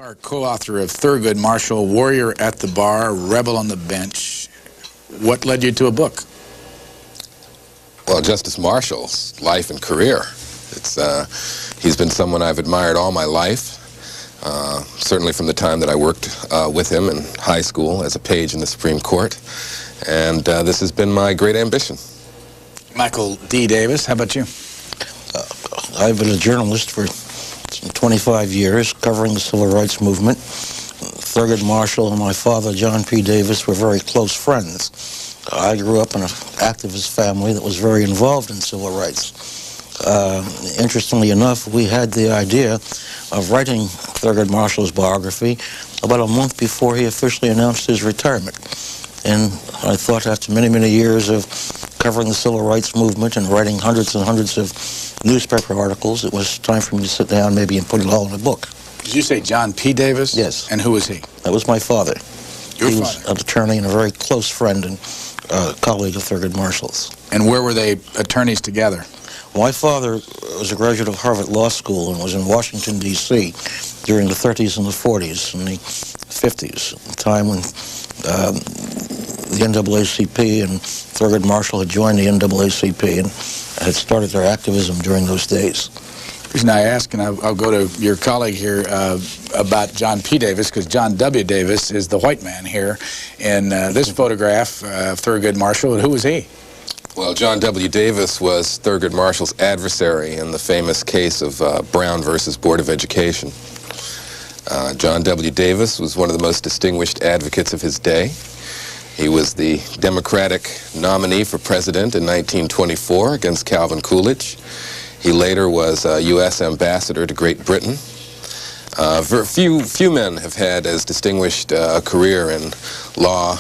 Our co-author of Thurgood Marshall, Warrior at the Bar, Rebel on the Bench. What led you to a book? Well, Justice Marshall's life and career. He's been someone I've admired all my life, certainly from the time that I worked with him in high school as a page in the Supreme Court. And this has been my great ambition. Michael D. Davis, how about you? I've been a journalist for 25 years, covering the civil rights movement. Thurgood Marshall and my father, John P. Davis, were very close friends. I grew up in an activist family that was very involved in civil rights. Interestingly enough, we had the idea of writing Thurgood Marshall's biography about a month before he officially announced his retirement. And I thought after many, many years of covering the civil rights movement and writing hundreds and hundreds of newspaper articles, it was time for me to sit down maybe and put it all in a book. Did you say John P. Davis? Yes. And who was he? That was my father. Your He father? was an attorney and a very close friend and colleague of Thurgood Marshall's. And where were they attorneys together? My father was a graduate of Harvard Law School and was in Washington, D.C. during the 30s and the 40s and the 50s, a time when the NAACP and Thurgood Marshall had joined the NAACP and had started their activism during those days. The reason I ask, and I'll go to your colleague here about John P. Davis, because John W. Davis is the white man here in this photograph of Thurgood Marshall. And who was he? Well, John W. Davis was Thurgood Marshall's adversary in the famous case of Brown versus Board of Education. John W. Davis was one of the most distinguished advocates of his day. He was the Democratic nominee for president in 1924 against Calvin Coolidge. He later was a U.S. ambassador to Great Britain. Few men have had as distinguished a career in law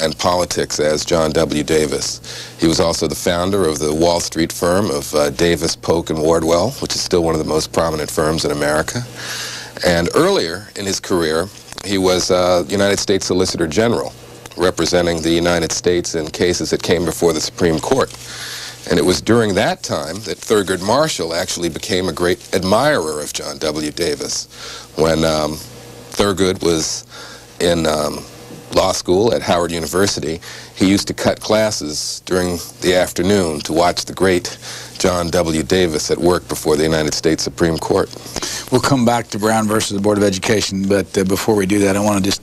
and politics as John W. Davis. He was also the founder of the Wall Street firm of Davis, Polk, and Wardwell, which is still one of the most prominent firms in America. And earlier in his career, he was United States Solicitor General, representing the United States in cases that came before the Supreme Court. And it was during that time that Thurgood Marshall actually became a great admirer of John W. Davis. When Thurgood was in law school at Howard University, he used to cut classes during the afternoon to watch the great John W. Davis at work before the United States Supreme Court. We'll come back to Brown versus the Board of Education, but before we do that, I want to just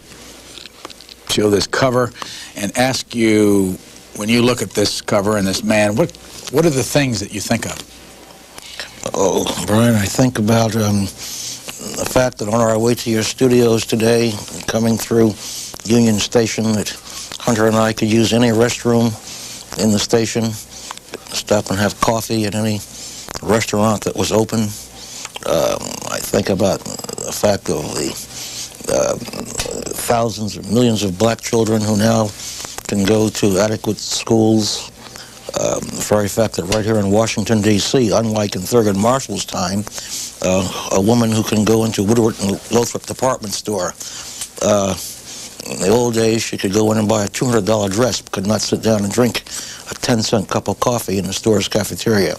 show this cover and ask you, when you look at this cover and this man, what are the things that you think of? Oh, Brian, I think about the fact that on our way to your studios today, coming through Union Station, that Hunter and I could use any restroom in the station, stop and have coffee at any restaurant that was open. I think about the fact of the thousands or millions of black children who now can go to adequate schools. The very fact that right here in Washington, D.C., unlike in Thurgood Marshall's time, a woman who can go into Woodward and Lothrop department store. In the old days, she could go in and buy a $200 dress, but could not sit down and drink a 10-cent cup of coffee in the store's cafeteria.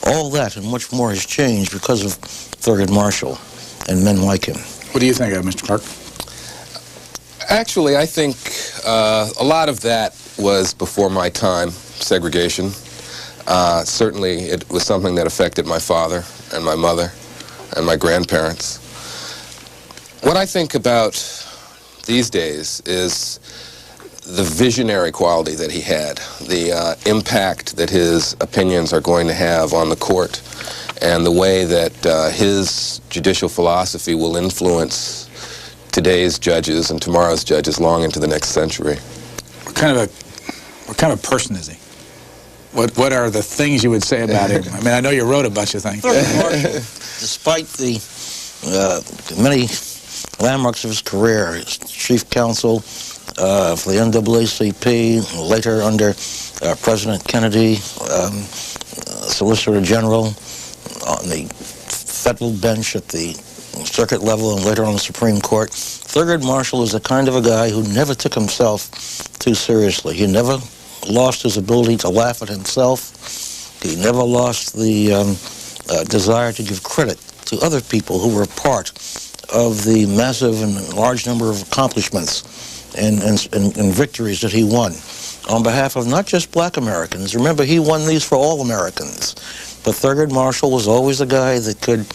All that and much more has changed because of Thurgood Marshall and men like him. What do you think of, Mr. Clark? Actually, I think a lot of that was before my time, segregation. Certainly, it was something that affected my father and my mother and my grandparents. What I think about these days is the visionary quality that he had, the impact that his opinions are going to have on the court, and the way that his judicial philosophy will influence today's judges and tomorrow's judges long into the next century. What kind of person is he? What are the things you would say about him? I mean, I know you wrote a bunch of things. Despite the many landmarks of his career, as chief counsel for the NAACP, later under President Kennedy, Solicitor General, on the federal bench at the circuit level and later on the Supreme Court, Thurgood Marshall is the kind of a guy who never took himself too seriously. He never lost his ability to laugh at himself. He never lost the desire to give credit to other people who were part of the massive and large number of accomplishments and victories that he won on behalf of not just black Americans. Remember, he won these for all Americans. But Thurgood Marshall was always a guy that could,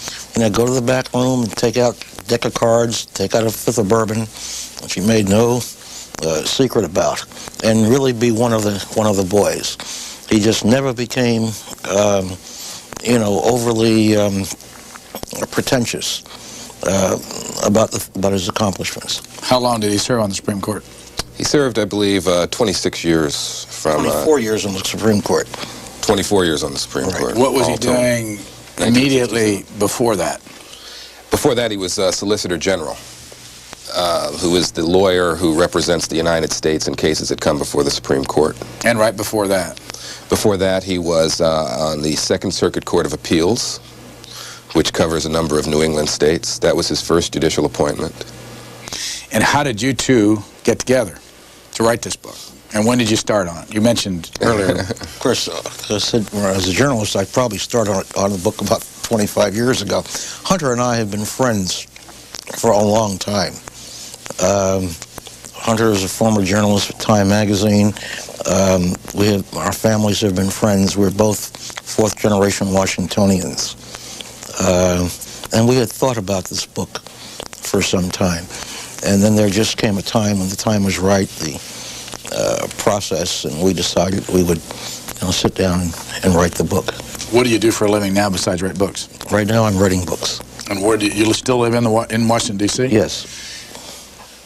go to the back room and take out a deck of cards, take out a fifth of bourbon, which he made no secret about, and really be one of the boys. He just never became, overly pretentious about his accomplishments. How long did he serve on the Supreme Court? He served, I believe, 26 years from... 24 years on the Supreme Court. 24 years on the Supreme Court. What was he doing immediately before that? Before that, he was Solicitor General, who is the lawyer who represents the United States in cases that come before the Supreme Court. And right before that? Before that, he was on the Second Circuit Court of Appeals, which covers a number of New England states. That was his first judicial appointment. And how did you two get together to write this book? And when did you start on it? You mentioned earlier. Of course, I said, as a journalist, I probably started on the book about 25 years ago. Hunter and I have been friends for a long time. Hunter is a former journalist for Time magazine. Our families have been friends. We're both fourth-generation Washingtonians. And we had thought about this book for some time. And then there just came a time when the time was right, the process, and we decided we would sit down and write the book. What do you do for a living now besides write books? Right now I'm writing books. And where do you still live in Washington, D.C.? Yes.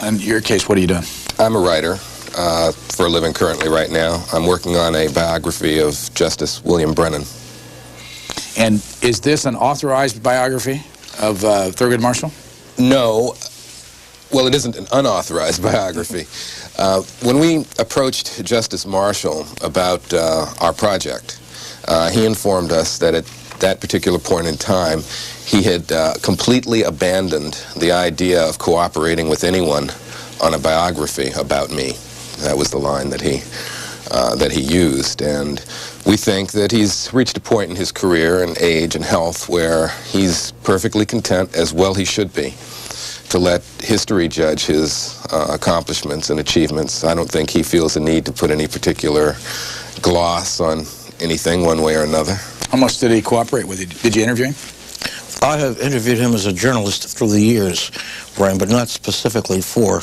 In your case, what have you done? I'm a writer for a living currently right now. I'm working on a biography of Justice William Brennan. And is this an authorized biography of Thurgood Marshall? No. Well, it isn't an unauthorized biography. When we approached Justice Marshall about our project, he informed us that at that particular point in time, he had completely abandoned the idea of cooperating with anyone on a biography about me. That was the line that he used, and we think that he's reached a point in his career and age and health where he's perfectly content, as well he should be, to let history judge his accomplishments and achievements. I don't think he feels the need to put any particular gloss on anything one way or another. How much did he cooperate with you? Did you interview him? I have interviewed him as a journalist through the years, Brian, but not specifically for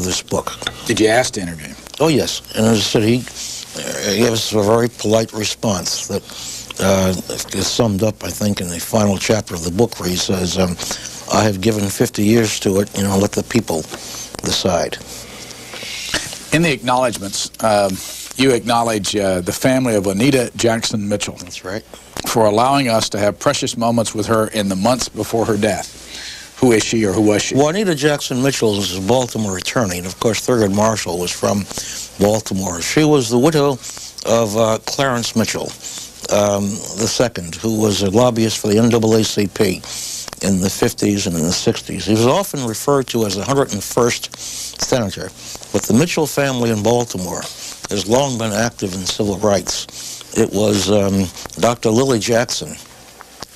this book. Did you ask to interview him? Oh, yes. And as I said, he gave us a very polite response that is summed up, I think, in the final chapter of the book, where he says, I have given 50 years to it, let the people decide. In the acknowledgments, you acknowledge the family of Juanita Jackson Mitchell. That's right. For allowing us to have precious moments with her in the months before her death. Who is she, or who was she? Juanita Jackson Mitchell is a Baltimore attorney, and of course Thurgood Marshall was from Baltimore. She was the widow of Clarence Mitchell II, who was a lobbyist for the NAACP in the 50s and in the 60s. He was often referred to as the 101st senator, but the Mitchell family in Baltimore has long been active in civil rights. It was Dr. Lily Jackson,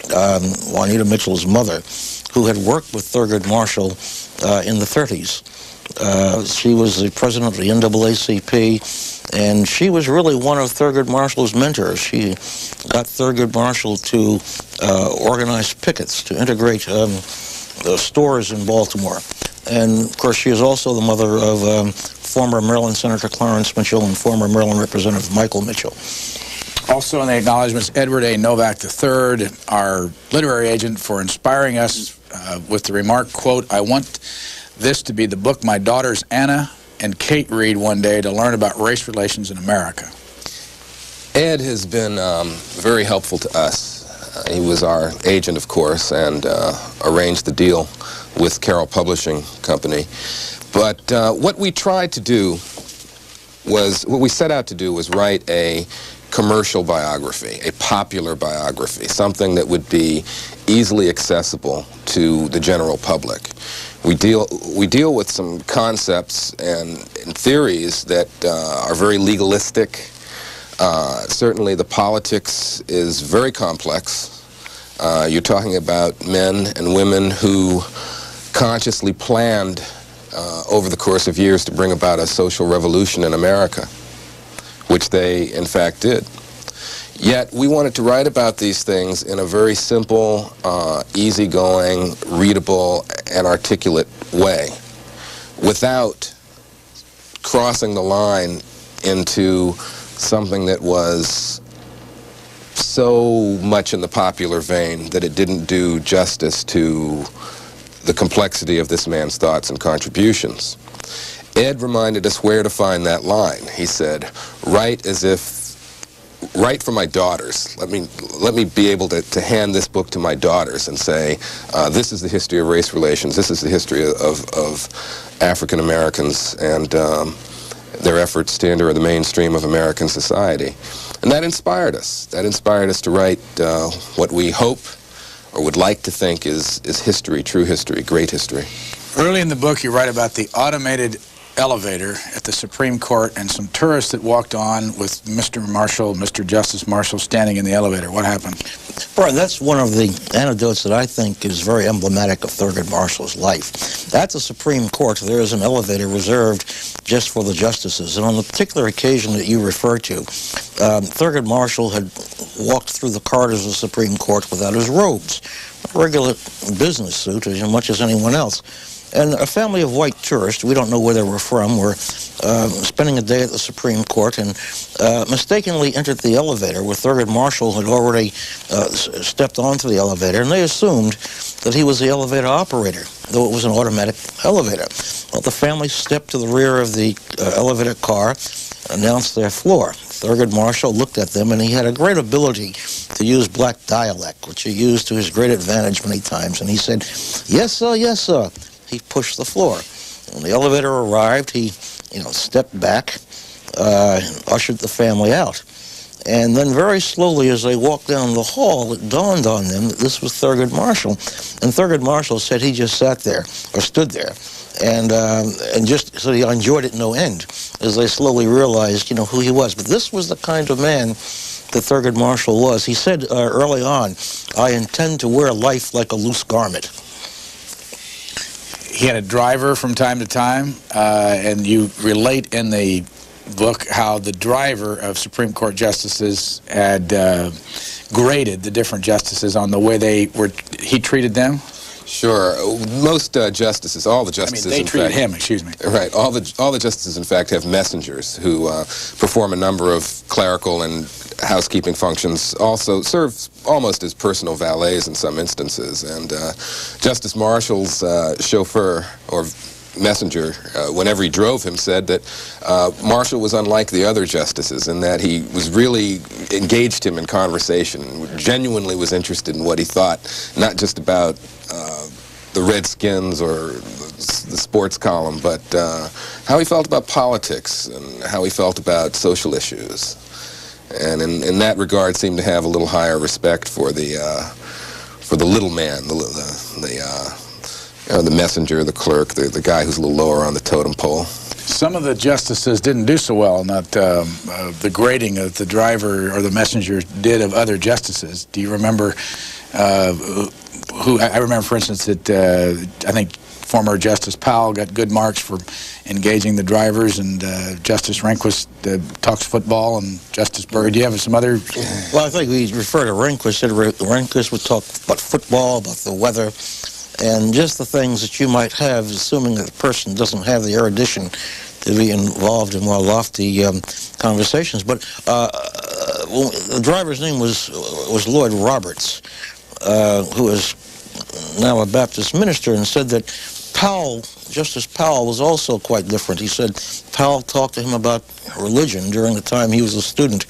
Juanita Mitchell's mother, who had worked with Thurgood Marshall in the 30s. She was the president of the NAACP, and she was really one of Thurgood Marshall's mentors. She got Thurgood Marshall to organize pickets, to integrate the stores in Baltimore. And, of course, she is also the mother of former Maryland Senator Clarence Mitchell and former Maryland Representative Michael Mitchell. Also in the acknowledgments, Edward A. Novak III, our literary agent, for inspiring us with the remark, quote, I want this to be the book my daughters Anna and Kate read one day to learn about race relations in America. Ed has been very helpful to us. He was our agent, of course, and arranged the deal with Carroll Publishing Company. But what we tried to do was, what we set out to do was write a commercial biography, a popular biography, something that would be easily accessible to the general public. We deal with some concepts and theories that are very legalistic. Certainly the politics is very complex. You're talking about men and women who consciously planned over the course of years to bring about a social revolution in America, which they, in fact, did. Yet, we wanted to write about these things in a very simple, easygoing, readable, and articulate way, without crossing the line into something that was so much in the popular vein that it didn't do justice to the complexity of this man's thoughts and contributions. Ed reminded us where to find that line. He said, write for my daughters. Let me be able to hand this book to my daughters and say, this is the history of race relations, this is the history of African Americans and their efforts to enter the mainstream of American society. And that inspired us. That inspired us to write what we hope or would like to think is history, true history, great history. Early in the book, you write about the automated elevator at the Supreme Court and some tourists that walked on with Mr. Marshall, Mr. Justice Marshall, standing in the elevator. What happened? Right, that's one of the anecdotes that I think is very emblematic of Thurgood Marshall's life. At the Supreme Court, there is an elevator reserved just for the justices. And on the particular occasion that you refer to, Thurgood Marshall had walked through the corridors of the Supreme Court without his robes, a regular business suit as much as anyone else. And a family of white tourists, we don't know where they were from, were spending a day at the Supreme Court and mistakenly entered the elevator where Thurgood Marshall had already stepped onto the elevator, and they assumed that he was the elevator operator, though it was an automatic elevator. Well, the family stepped to the rear of the elevator car, announced their floor. Thurgood Marshall looked at them, and he had a great ability to use black dialect, which he used to his great advantage many times, and he said, "Yes, sir, yes, sir." He pushed the floor. When the elevator arrived, he, stepped back and ushered the family out. And then very slowly, as they walked down the hall, it dawned on them that this was Thurgood Marshall. And Thurgood Marshall said he just sat there, or stood there, and just so he enjoyed it no end as they slowly realized, who he was. But this was the kind of man that Thurgood Marshall was. He said early on, "I intend to wear life like a loose garment." He had a driver from time to time, and you relate in the book how the driver of Supreme Court justices had graded the different justices on the way he treated them. Sure. Most justices, all the justices, they treated him, excuse me. Right. All the justices, in fact, have messengers who perform a number of clerical and housekeeping functions, also serve almost as personal valets in some instances. And Justice Marshall's chauffeur or messenger, whenever he drove him, said that Marshall was unlike the other justices in that he was really engaged him in conversation, genuinely was interested in what he thought, not just about the Redskins or the sports column, but how he felt about politics and how he felt about social issues. And in that regard, seemed to have a little higher respect for the little man, the messenger, the clerk, the guy who's a little lower on the totem pole. Some of the justices didn't do so well, not the grading of the driver or the messenger did of other justices. Do you remember who? I remember, for instance, that I think former Justice Powell got good marks for engaging the drivers, and Justice Rehnquist talks football, and Justice Berger. Do you have some other? Well, I think we refer to Rehnquist. Rehnquist would talk about football, about the weather, and just the things that you might have, assuming that the person doesn't have the erudition to be involved in more lofty conversations. But the driver's name was Lloyd Roberts, who is now a Baptist minister, and said that Justice Powell was also quite different. He said Powell talked to him about religion during the time he was a student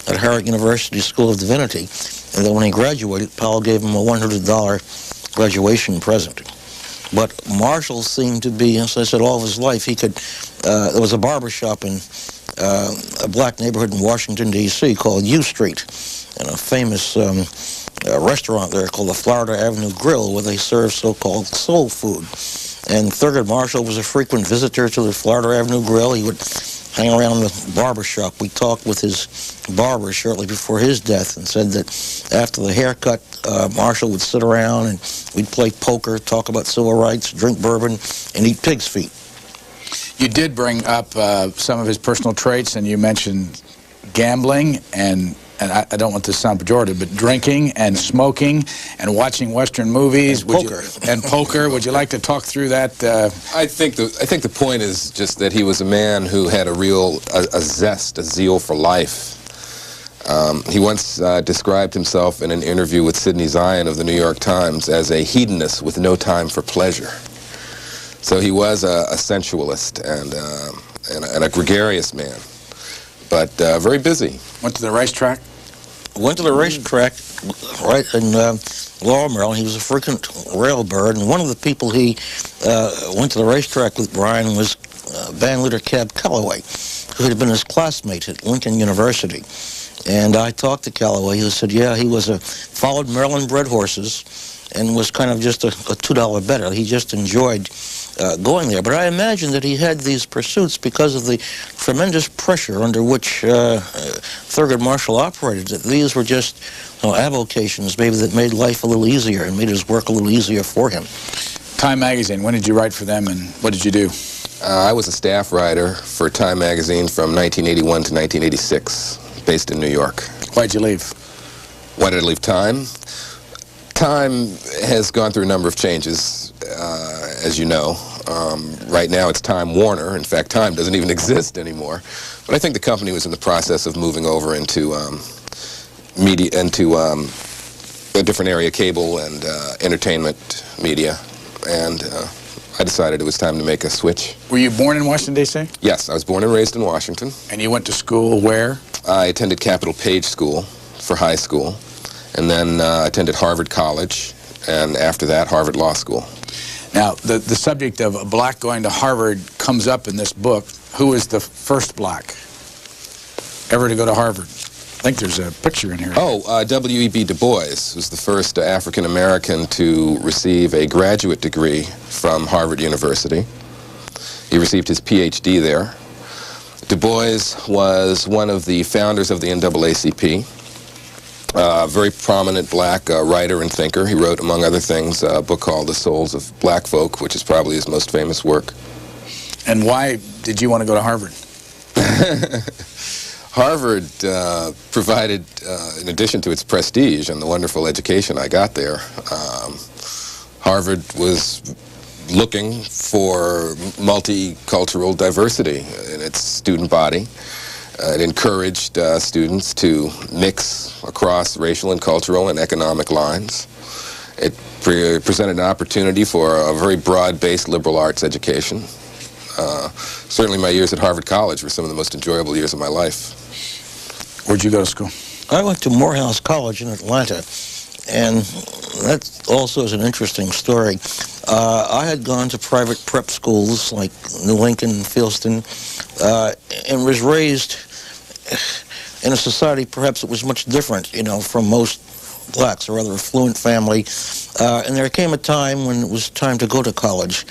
at Harvard University School of Divinity, and then when he graduated, Powell gave him a $100 graduation present. But Marshall seemed to be, as I said, all of his life, he could, there was a barber shop in a black neighborhood in Washington, D.C. called U Street, and a famous restaurant there called the Florida Avenue Grill, where they serve so-called soul food. And Thurgood Marshall was a frequent visitor to the Florida Avenue Grill. He would hang around the barber shop. We talked with his barber shortly before his death and said that after the haircut, Marshall would sit around and we'd play poker, talk about civil rights, drink bourbon, and eat pig's feet. You did bring up some of his personal traits, and you mentioned gambling and I don't want this to sound pejorative, but drinking and smoking and watching Western movies. And poker. Would you like to talk through that? I think the point is just that he was a man who had a zest, a zeal for life. He once described himself in an interview with Sidney Zion of the New York Times as a hedonist with no time for pleasure. So he was a sensualist and a gregarious man, but very busy. Went to the racetrack? Went to the racetrack right in Laurel, Maryland. He was a frequent railbird, and one of the people he went to the racetrack with, Brian, was band leader Cab Calloway, who had been his classmate at Lincoln University. And I talked to Calloway, who said, yeah, he followed Maryland-bred horses and was kind of just a $2 better. He just enjoyed going there. But I imagine that he had these pursuits because of the tremendous pressure under which Thurgood Marshall operated. That these were just avocations, maybe, that made life a little easier and made his work a little easier for him. Time Magazine, when did you write for them and what did you do? I was a staff writer for Time Magazine from 1981 to 1986, based in New York. Why'd you leave? Why did I leave Time? Time has gone through a number of changes, as you know. Right now it's Time Warner. In fact, Time doesn't even exist anymore. But I think the company was in the process of moving over into media, into a different area, cable and entertainment media. And I decided it was time to make a switch. Were you born in Washington, D.C.? Yes, I was born and raised in Washington. And you went to school where? I attended Capitol Page School for high school, and then attended Harvard College, and after that, Harvard Law School. Now, the subject of a black going to Harvard comes up in this book. Who was the first black ever to go to Harvard? I think there's a picture in here. Oh, W.E.B. Du Bois was the first African-American to receive a graduate degree from Harvard University. He received his Ph.D. there. Du Bois was one of the founders of the NAACP, a very prominent black writer and thinker. He wrote, among other things, a book called The Souls of Black Folk, which is probably his most famous work. And why did you want to go to Harvard? Harvard provided, in addition to its prestige and the wonderful education I got there, Harvard was looking for multicultural diversity in its student body. It encouraged students to mix across racial and cultural and economic lines. It presented an opportunity for a very broad-based liberal arts education. Certainly my years at Harvard College were some of the most enjoyable years of my life. Where'd you go to school? I went to Morehouse College in Atlanta, and that also is an interesting story. I had gone to private prep schools like New Lincoln and Fieldston, and was raised in a society perhaps that was much different, you know, from most blacks, a rather affluent family. And there came a time when it was time to go to college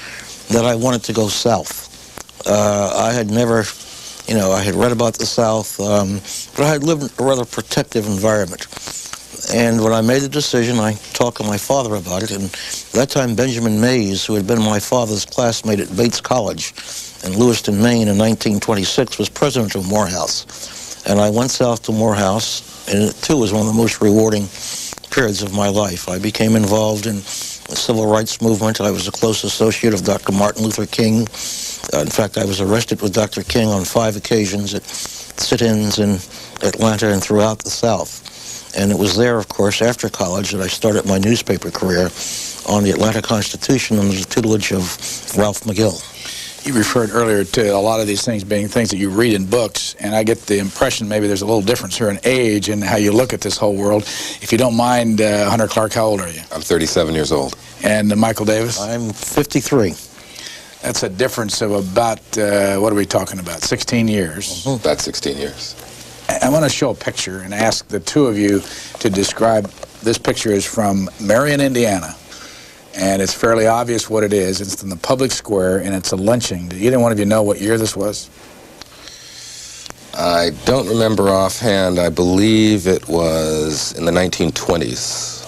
that I wanted to go south. I had never, you know, I had read about the South, but I had lived in a rather protective environment. And when I made the decision, I talked to my father about it, and at that time Benjamin Mays, who had been my father's classmate at Bates College in Lewiston, Maine in 1926, was president of Morehouse. And I went south to Morehouse, and it too was one of the most rewarding periods of my life. I became involved in the civil rights movement. I was a close associate of Dr. Martin Luther King. In fact, I was arrested with Dr. King on 5 occasions at sit-ins in Atlanta and throughout the South. And it was there, of course, after college that I started my newspaper career on the Atlanta Constitution under the tutelage of Ralph McGill. You referred earlier to a lot of these things being things that you read in books, and I get the impression maybe there's a little difference here in age and how you look at this whole world. If you don't mind, Hunter Clark, how old are you? I'm 37 years old. And Michael Davis? I'm 53. That's a difference of about, what are we talking about, 16 years? Mm-hmm. About 16 years. I want to show a picture and ask the two of you to describe. This picture is from Marion, Indiana, and it's fairly obvious what it is. It's in the public square, and it's a lynching. Do either one of you know what year this was? I don't remember offhand. I believe it was in the 1920s.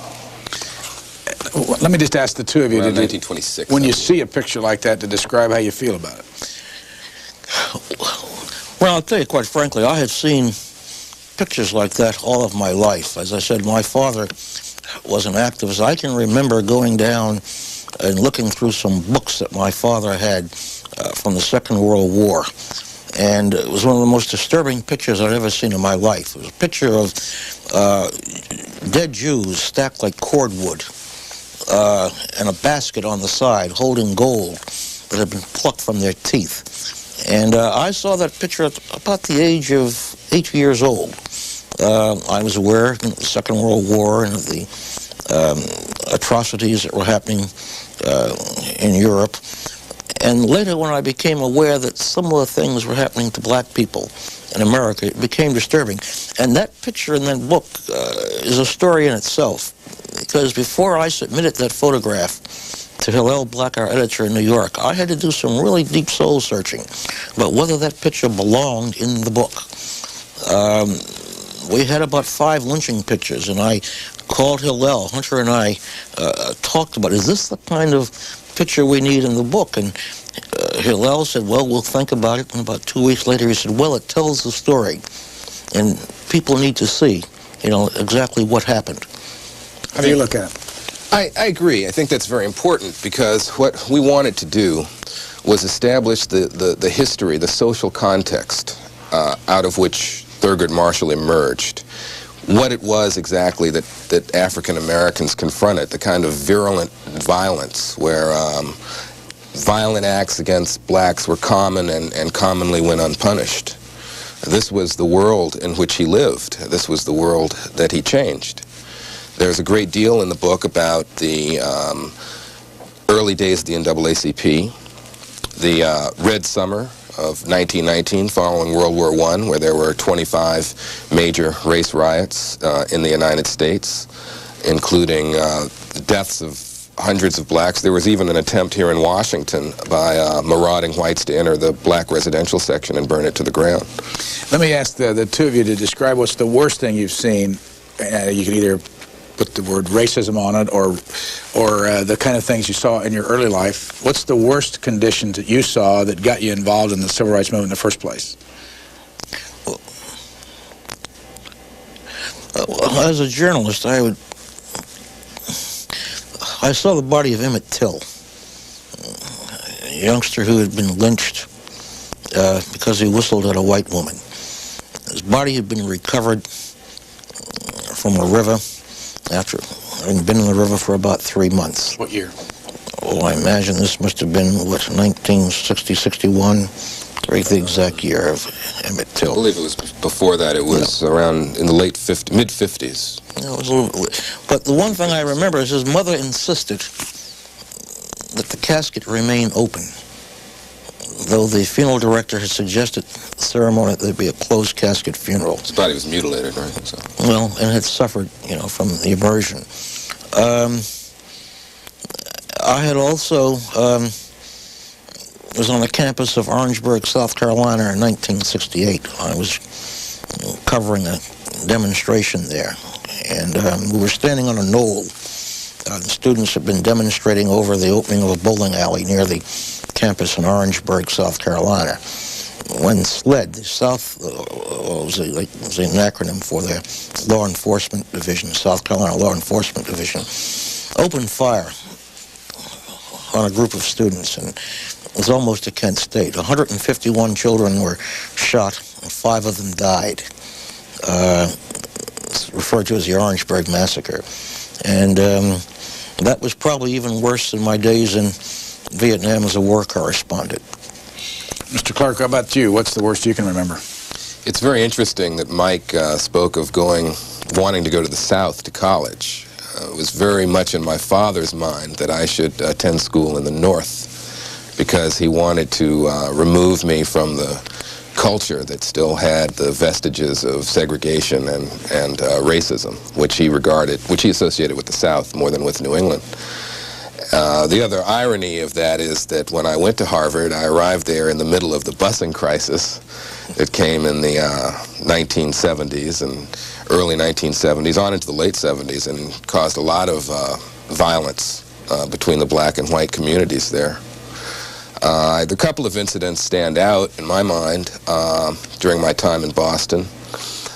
Let me just ask the two of you. Around 1926. When you see a picture like that, to describe how you feel about it. Well, I'll tell you, quite frankly, I had seen pictures like that all of my life. As I said, my father was an activist. I can remember going down and looking through some books that my father had from the Second World War. And it was one of the most disturbing pictures I'd ever seen in my life. It was a picture of dead Jews stacked like cordwood and a basket on the side holding gold that had been plucked from their teeth. And I saw that picture at about the age of 8 years old. I was aware of the Second World War and of the atrocities that were happening in Europe. And later, when I became aware that some of the things were happening to black people in America, it became disturbing. And that picture in that book is a story in itself. Because before I submitted that photograph to Hillel Black, our editor in New York, I had to do some really deep soul searching about whether that picture belonged in the book. We had about 5 lynching pictures, and I called Hillel. Hunter and I talked about, is this the kind of picture we need in the book? And Hillel said, well, we'll think about it. And about 2 weeks later, he said, well, it tells the story, and people need to see, exactly what happened. How do you look at it? I agree. I think that's very important, because what we wanted to do was establish the history, the social context out of which Thurgood Marshall emerged. What it was exactly that African Americans confronted, the kind of virulent violence where violent acts against blacks were common and commonly went unpunished. This was the world in which he lived. This was the world that he changed. There's a great deal in the book about the early days of the NAACP, the Red Summer of 1919 following World War I, where there were 25 major race riots in the United States, including the deaths of hundreds of blacks. There was even an attempt here in Washington by marauding whites to enter the black residential section and burn it to the ground. Let me ask the two of you to describe what's the worst thing you've seen. You can either put the word racism on it or the kind of things you saw in your early life. What's the worst conditions that you saw that got you involved in the civil rights movement in the first place? Well, as a journalist, I saw the body of Emmett Till, a youngster who had been lynched because he whistled at a white woman. His body had been recovered from a river after having been in the river for about 3 months. What year? Oh, I imagine this must have been, 1960, 61, right, the exact year of Emmett Till. I believe it was before that. It was around in the mid-50s. It was a little, but the one thing I remember is his mother insisted that the casket remain open, though the funeral director had suggested the ceremony there'd be a closed casket funeral. His body was mutilated, right? So. Well, and had suffered, from the immersion. I had also was on the campus of Orangeburg, South Carolina in 1968. I was covering a demonstration there, and we were standing on a knoll. The students had been demonstrating over the opening of a bowling alley near the campus in Orangeburg, South Carolina. When SLED, the South, was an acronym for the Law Enforcement Division, South Carolina Law Enforcement Division, opened fire on a group of students, and it was almost a Kent State. 151 children were shot, and 5 of them died. It's referred to as the Orangeburg Massacre. And that was probably even worse than my days in Vietnam as a war correspondent. Mr. Clark, how about you? What's the worst you can remember? It's very interesting that Mike spoke of wanting to go to the South to college. It was very much in my father's mind that I should attend school in the North, because he wanted to remove me from the culture that still had the vestiges of segregation and racism, which he associated with the South more than with New England. The other irony of that is that when I went to Harvard, I arrived there in the middle of the busing crisis that came in the 1970s and early 1970s, on into the late 70s, and caused a lot of violence between the black and white communities there. A couple of incidents stand out in my mind during my time in Boston.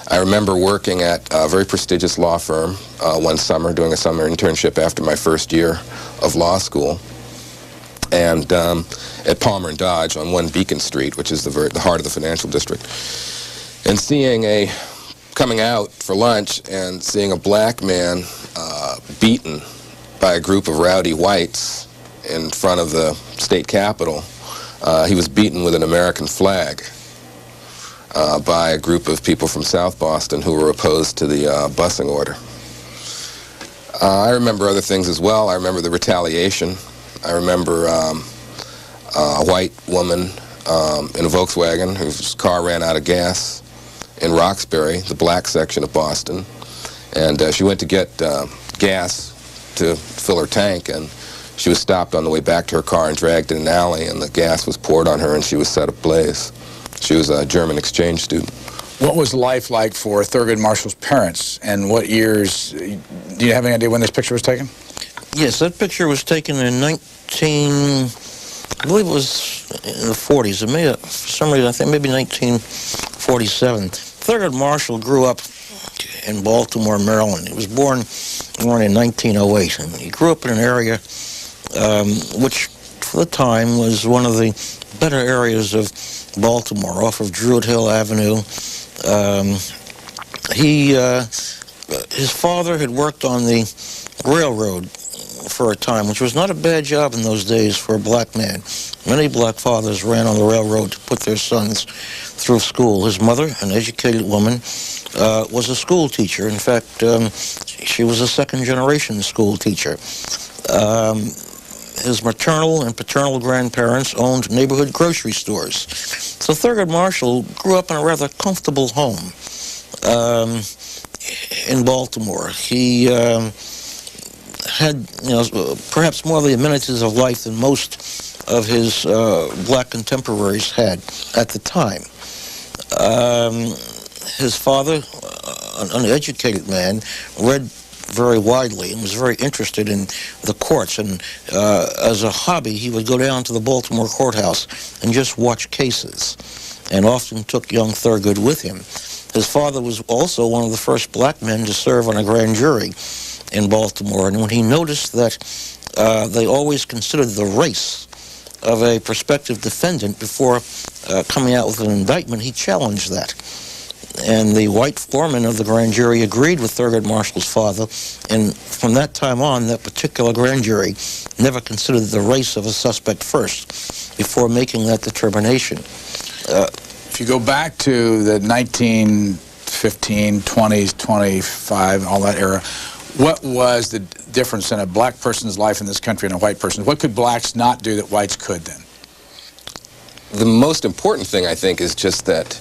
I remember working at a very prestigious law firm one summer, doing a summer internship after my first year of law school, and at Palmer and Dodge on 1 Beacon Street, which is the heart of the financial district, and coming out for lunch and seeing a black man beaten by a group of rowdy whites in front of the state capitol. He was beaten with an American flag by a group of people from South Boston who were opposed to the busing order. I remember other things as well. I remember the retaliation. I remember a white woman in a Volkswagen whose car ran out of gas in Roxbury, the black section of Boston, and she went to get gas to fill her tank, and she was stopped on the way back to her car and dragged in an alley, and the gas was poured on her and she was set ablaze. She was a German exchange student. What was life like for Thurgood Marshall's parents, and what years, do you have any idea when this picture was taken? Yes, that picture was taken in I believe it was in the 40s. It may have, for some reason, I think maybe 1947. Thurgood Marshall grew up in Baltimore, Maryland. He was born in 1908, and he grew up in an area which, for the time, was one of the better areas of Baltimore, off of Druid Hill Avenue. His father had worked on the railroad for a time, which was not a bad job in those days for a black man. Many black fathers ran on the railroad to put their sons through school. His mother, an educated woman, was a school teacher. In fact, she was a second-generation school teacher. His maternal and paternal grandparents owned neighborhood grocery stores. So Thurgood Marshall grew up in a rather comfortable home in Baltimore. He had, perhaps more of the amenities of life than most of his black contemporaries had at the time. His father, an uneducated man, read very widely and was very interested in the courts, and as a hobby he would go down to the Baltimore courthouse and just watch cases, and often took young Thurgood with him. His father was also one of the first black men to serve on a grand jury in Baltimore, and when he noticed that they always considered the race of a prospective defendant before coming out with an indictment, he challenged that. And the white foreman of the grand jury agreed with Thurgood Marshall's father, and from that time on, that particular grand jury never considered the race of a suspect first before making that determination. If you go back to the 1915, 20s, 25, all that era, what was the difference in a black person's life in this country and a white person? What could blacks not do that whites could then? The most important thing, I think, is just that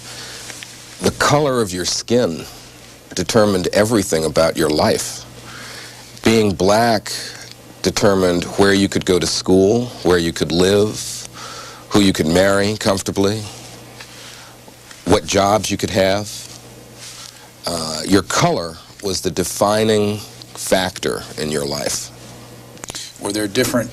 the color of your skin determined everything about your life. Being black determined where you could go to school, where you could live, who you could marry comfortably, what jobs you could have. Your color was the defining factor in your life. Were there different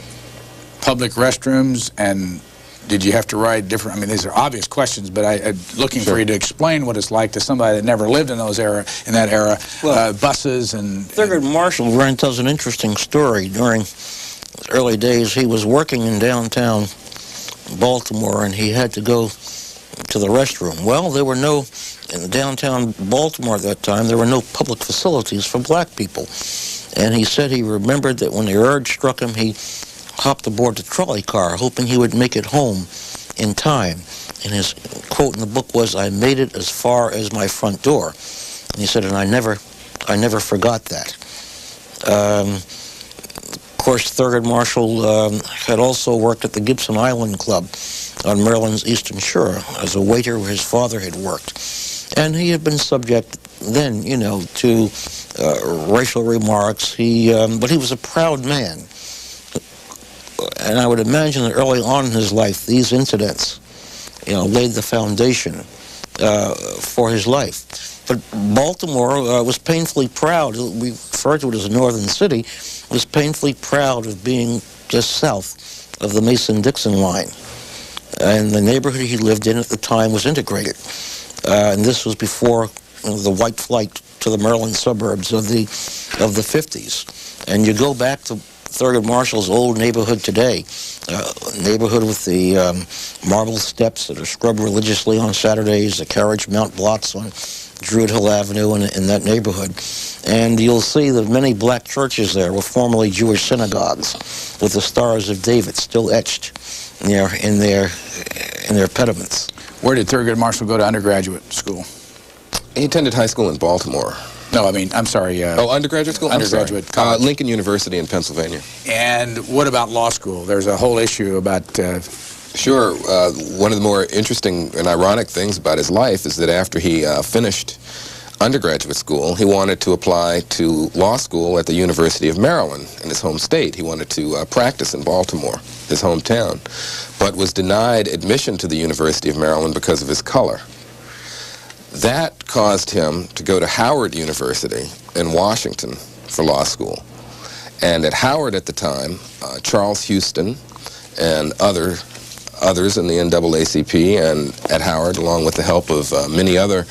public restrooms, and did you have to ride different? I mean, these are obvious questions, but I'm looking for you to explain what it's like to somebody that never lived in that era. Well, buses and... Thurgood Marshall tells an interesting story. During his early days, he was working in downtown Baltimore, and he had to go to the restroom. Well, there were no, in downtown Baltimore at that time, there were no public facilities for black people. And he said he remembered that when the urge struck him, he hopped aboard the trolley car, hoping he would make it home in time. And his quote in the book was, "I made it as far as my front door." And he said, and I never forgot that. Of course, Thurgood Marshall had also worked at the Gibson Island Club on Maryland's Eastern Shore as a waiter where his father had worked. And he had been subject then, to racial remarks. But he was a proud man And I would imagine that early on in his life, these incidents, laid the foundation for his life. But Baltimore was painfully proud. We refer to it as a northern city. Was painfully proud of being just south of the Mason-Dixon line. And the neighborhood he lived in at the time was integrated. And this was before the white flight to the Maryland suburbs of the 50s. And you go back to Thurgood Marshall's old neighborhood today, neighborhood with the marble steps that are scrubbed religiously on Saturdays, the carriage mount blocks on Druid Hill Avenue in that neighborhood. And you'll see that many black churches there were formerly Jewish synagogues with the Stars of David still etched in their pediments. Where did Thurgood Marshall go to undergraduate school? He attended high school in Baltimore. No, I mean, I'm sorry. Undergraduate school? Undergraduate college. Lincoln University in Pennsylvania. And what about law school? There's a whole issue about... Sure. One of the more interesting and ironic things about his life is that after he finished undergraduate school, he wanted to apply to law school at the University of Maryland in his home state. He wanted to practice in Baltimore, his hometown, but was denied admission to the University of Maryland because of his color. That caused him to go to Howard University in Washington for law school. And at Howard at the time, Charles Houston and others in the NAACP and at Howard, along with the help of many other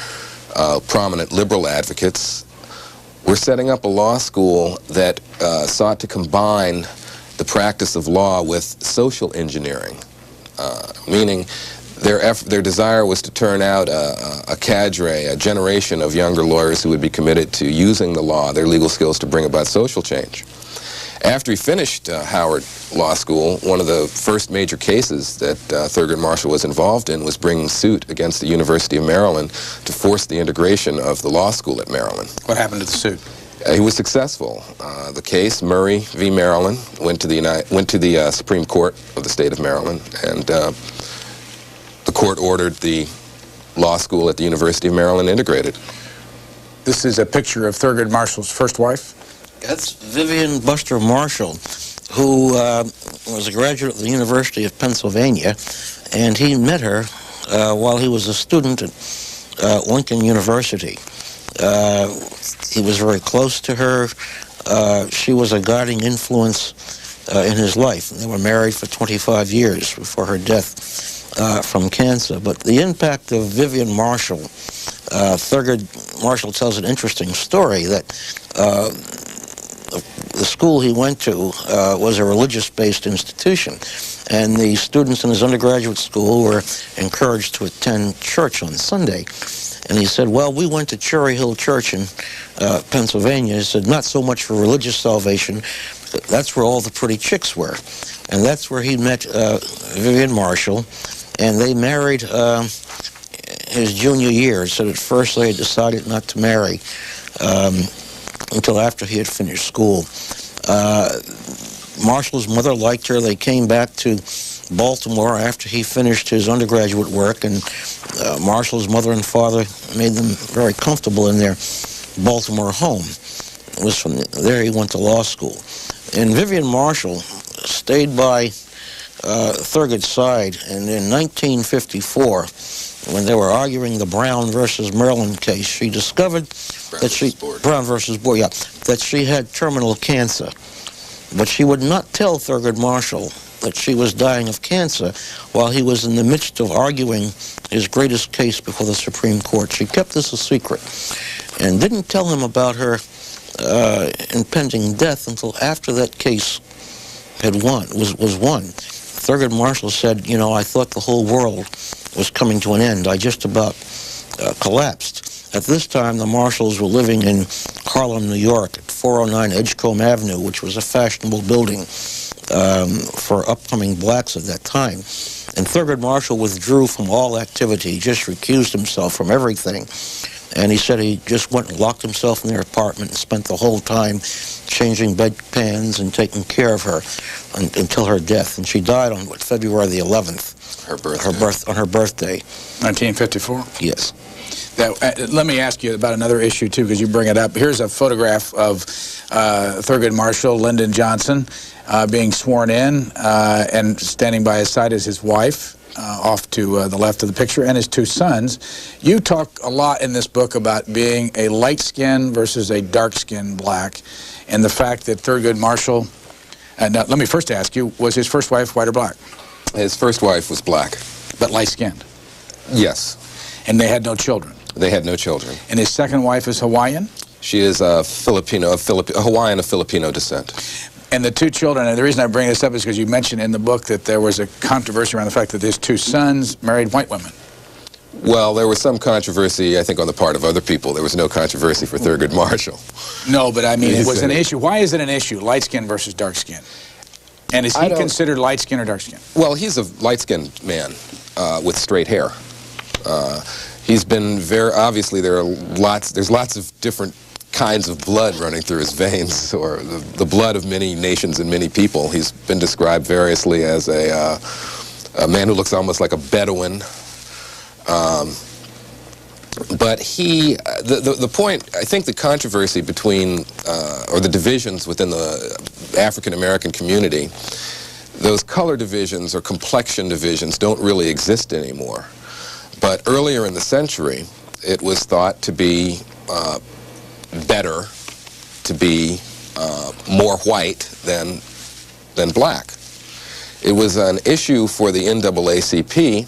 prominent liberal advocates, were setting up a law school that sought to combine the practice of law with social engineering, meaning their desire was to turn out a cadre, a generation of younger lawyers who would be committed to using the law, their legal skills, to bring about social change. After he finished Howard Law School, one of the first major cases that Thurgood Marshall was involved in was bringing suit against the University of Maryland to force the integration of the law school at Maryland. What happened to the suit? He was successful. The case, Murray v. Maryland, went to the Supreme Court of the state of Maryland, and the court ordered the law school at the University of Maryland integrated. This is a picture of Thurgood Marshall's first wife? That's Vivian Buster Marshall, who was a graduate of the University of Pennsylvania, and he met her while he was a student at Lincoln University. He was very close to her. She was a guiding influence in his life. They were married for 25 years before her death from cancer. But the impact of Vivian Marshall, Thurgood Marshall tells an interesting story that the school he went to was a religious-based institution, and the students in his undergraduate school were encouraged to attend church on Sunday. And he said, well, we went to Cherry Hill Church in Pennsylvania. He said, not so much for religious salvation, but that's where all the pretty chicks were. And that's where he met Vivian Marshall, and they married his junior year. So at first they had decided not to marry until after he had finished school. Marshall's mother liked her. They came back to Baltimore after he finished his undergraduate work, and Marshall's mother and father made them very comfortable in their Baltimore home. It was from there he went to law school. And Vivian Marshall stayed by Thurgood's side, and in 1954, when they were arguing the Brown versus Maryland case, she discovered Brown versus Board, yeah, that she had terminal cancer. But she would not tell Thurgood Marshall that she was dying of cancer while he was in the midst of arguing his greatest case before the Supreme Court. She kept this a secret and didn't tell him about her impending death until after that case was won. Thurgood Marshall said, you know, I thought the whole world was coming to an end. I just about collapsed. At this time, the Marshalls were living in Harlem, New York, at 409 Edgecombe Avenue, which was a fashionable building for upcoming blacks at that time. And Thurgood Marshall withdrew from all activity. He just recused himself from everything. And he said he just went and locked himself in their apartment and spent the whole time changing bedpans and taking care of her until her death. And she died on, February the 11th? Her birthday. On her birthday. 1954? Yes. Let me ask you about another issue, too, because you bring it up. Here's a photograph of Thurgood Marshall, Lyndon Johnson, being sworn in, and standing by his side is his wife, off to the left of the picture, and his two sons. You talk a lot in this book about being a light-skinned versus a dark-skinned black, and the fact that Thurgood Marshall, now, let me first ask you, was his first wife white or black? His first wife was black. But light-skinned? Yes. And they had no children? They had no children. And his second wife is Hawaiian? She is a Hawaiian of Filipino descent. And the two children, and the reason I bring this up is because you mentioned in the book that there was a controversy around the fact that his two sons married white women. Well, there was some controversy, I think, on the part of other people. There was no controversy for Thurgood Marshall. No, but I mean, it was an issue. Why is it an issue, light skin versus dark skin? And is he considered light skin or dark skin? Well, he's a light-skinned man with straight hair. He's been obviously there's lots of different kinds of blood running through his veins, or the blood of many nations and many people. He's been described variously as a man who looks almost like a Bedouin. But the point, I think the controversy between, or the divisions within the African-American community, those color divisions or complexion divisions don't really exist anymore. But earlier in the century, it was thought to be better to be more white than black. It was an issue for the NAACP,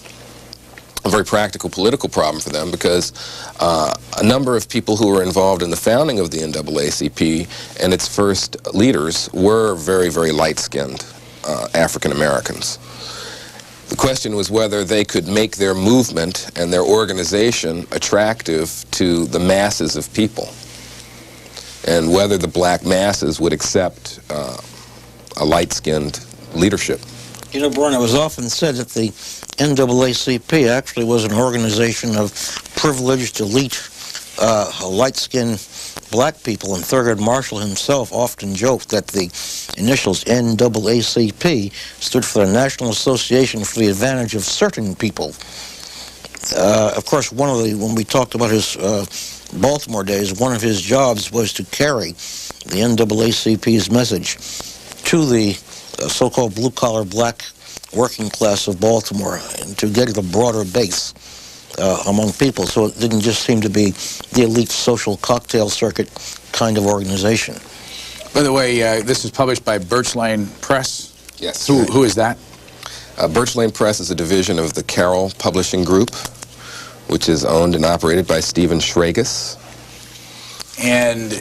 a very practical political problem for them, because a number of people who were involved in the founding of the NAACP and its first leaders were very, very light-skinned African Americans. The question was whether they could make their movement and their organization attractive to the masses of people, and whether the black masses would accept a light-skinned leadership. You know, Brian, it was often said that the NAACP actually was an organization of privileged elite, light-skinned black people, and Thurgood Marshall himself often joked that the initials NAACP stood for the National Association for the Advantage of Certain People. Of course, when we talked about his Baltimore days, one of his jobs was to carry the NAACP's message to the so-called blue-collar black working class of Baltimore, and to get a broader base among people, so it didn't just seem to be the elite social cocktail circuit kind of organization. By the way, this is published by Birch Lane Press. Yes. Who is that? Birch Lane Press is a division of the Carroll Publishing Group, which is owned and operated by Stephen Schragus. And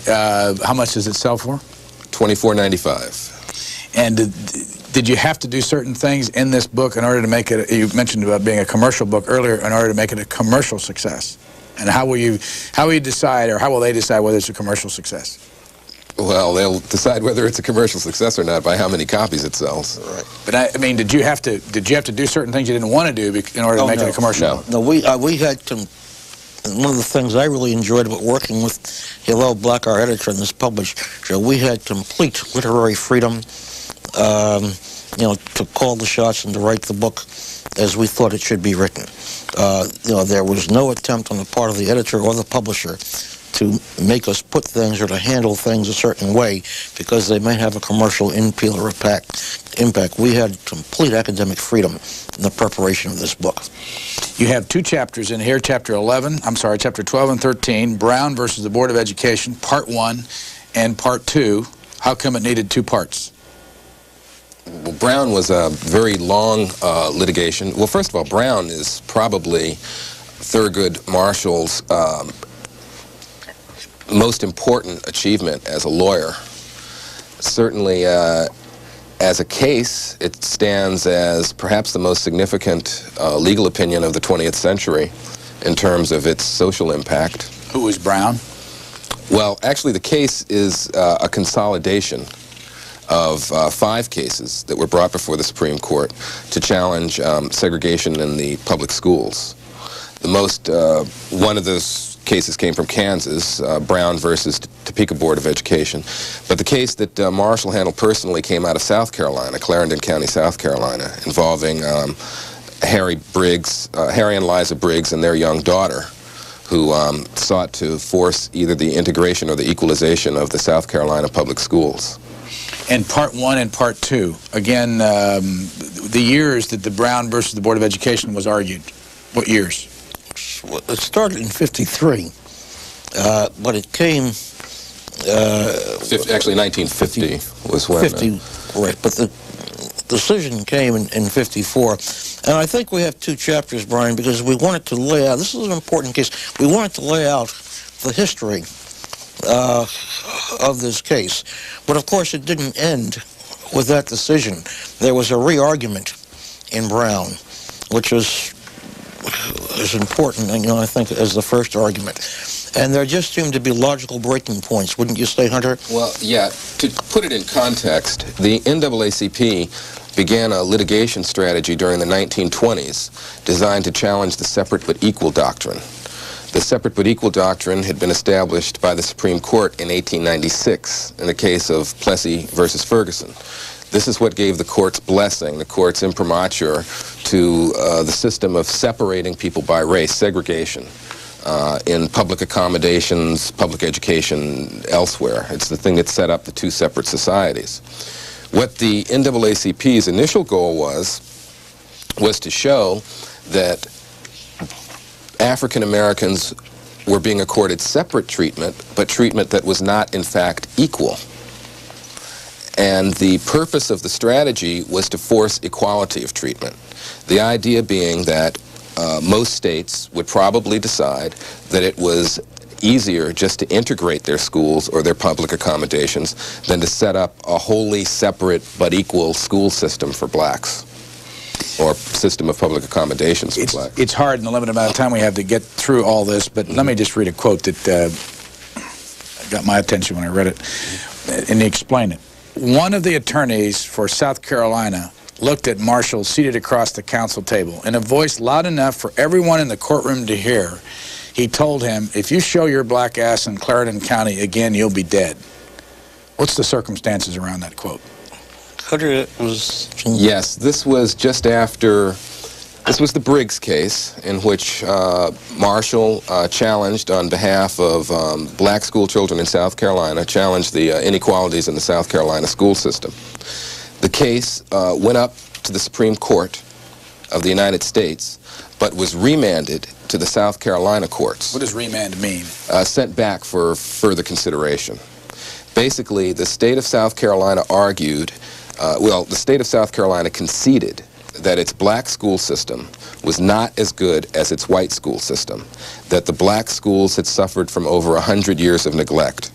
how much does it sell for? $24.95. And did you have to do certain things in this book in order to make it, you mentioned about being a commercial book earlier, in order to make it a commercial success? And how will you decide, or how will they decide whether it's a commercial success? Well, they'll decide whether it's a commercial success or not by how many copies it sells. Right. But I mean, did you have to do certain things you didn't want to do in order to make it a commercial? No, we had to. One of the things I really enjoyed about working with Hillel Black, our editor in this publisher, we had complete literary freedom. You know, to call the shots and to write the book as we thought it should be written. You know, there was no attempt on the part of the editor or the publisher to make us put things or to handle things a certain way because they may have a commercial impact or impact. We had complete academic freedom in the preparation of this book. You have two chapters in here, chapter 12 and 13, Brown versus the Board of Education, Part 1 and Part 2. How come it needed two parts? Well, Brown was a very long litigation. Well, first of all, Brown is probably Thurgood Marshall's most important achievement as a lawyer. Certainly, as a case, it stands as perhaps the most significant legal opinion of the 20th century in terms of its social impact. Who was Brown? Well, actually, the case is a consolidation of 5 cases that were brought before the Supreme Court to challenge segregation in the public schools. The most, one of those cases came from Kansas, Brown versus Topeka Board of Education. But the case that Marshall handled personally came out of South Carolina, Clarendon County, South Carolina, involving Harry and Liza Briggs and their young daughter, who sought to force either the integration or the equalization of the South Carolina public schools. And part one and part two, again, the years that the Brown versus the Board of Education was argued. What years? It started in '53, but it came... Actually, 1950 was when... 50, right, but the decision came in '54. And I think we have two chapters, Brian, because we wanted to lay out, this is an important case, we wanted to lay out the history of this case. But of course it didn't end with that decision. There was a re-argument in Brown, which was as important, I think, as the first argument. And there just seemed to be logical breaking points, wouldn't you say, Hunter? Well, yeah, to put it in context, the NAACP began a litigation strategy during the 1920s designed to challenge the separate but equal doctrine. The separate but equal doctrine had been established by the Supreme Court in 1896 in the case of Plessy versus Ferguson. This is what gave the court's blessing, the court's imprimatur, to the system of separating people by race, segregation, in public accommodations, public education, elsewhere. It's the thing that set up the two separate societies. What the NAACP's initial goal was to show that African Americans were being accorded separate treatment, but treatment that was not, in fact, equal. And the purpose of the strategy was to force equality of treatment. The idea being that most states would probably decide that it was easier just to integrate their schools or their public accommodations than to set up a wholly separate but equal school system for blacks, or system of public accommodations for blacks. It's hard in the limited amount of time we have to get through all this, but let me just read a quote that got my attention when I read it, and explain it. One of the attorneys for South Carolina looked at Marshall seated across the council table. In a voice loud enough for everyone in the courtroom to hear, he told him, "If you show your black ass in Clarendon County again, you'll be dead." What's the circumstances around that quote? Yes, this was just after, this was the Briggs case in which Marshall challenged on behalf of black school children in South Carolina, challenged the inequalities in the South Carolina school system. The case went up to the Supreme Court of the United States, but was remanded to the South Carolina courts. What does remand mean? Sent back for further consideration. Basically, the state of South Carolina argued, the state of South Carolina conceded that its black school system was not as good as its white school system, that the black schools had suffered from over 100 years of neglect.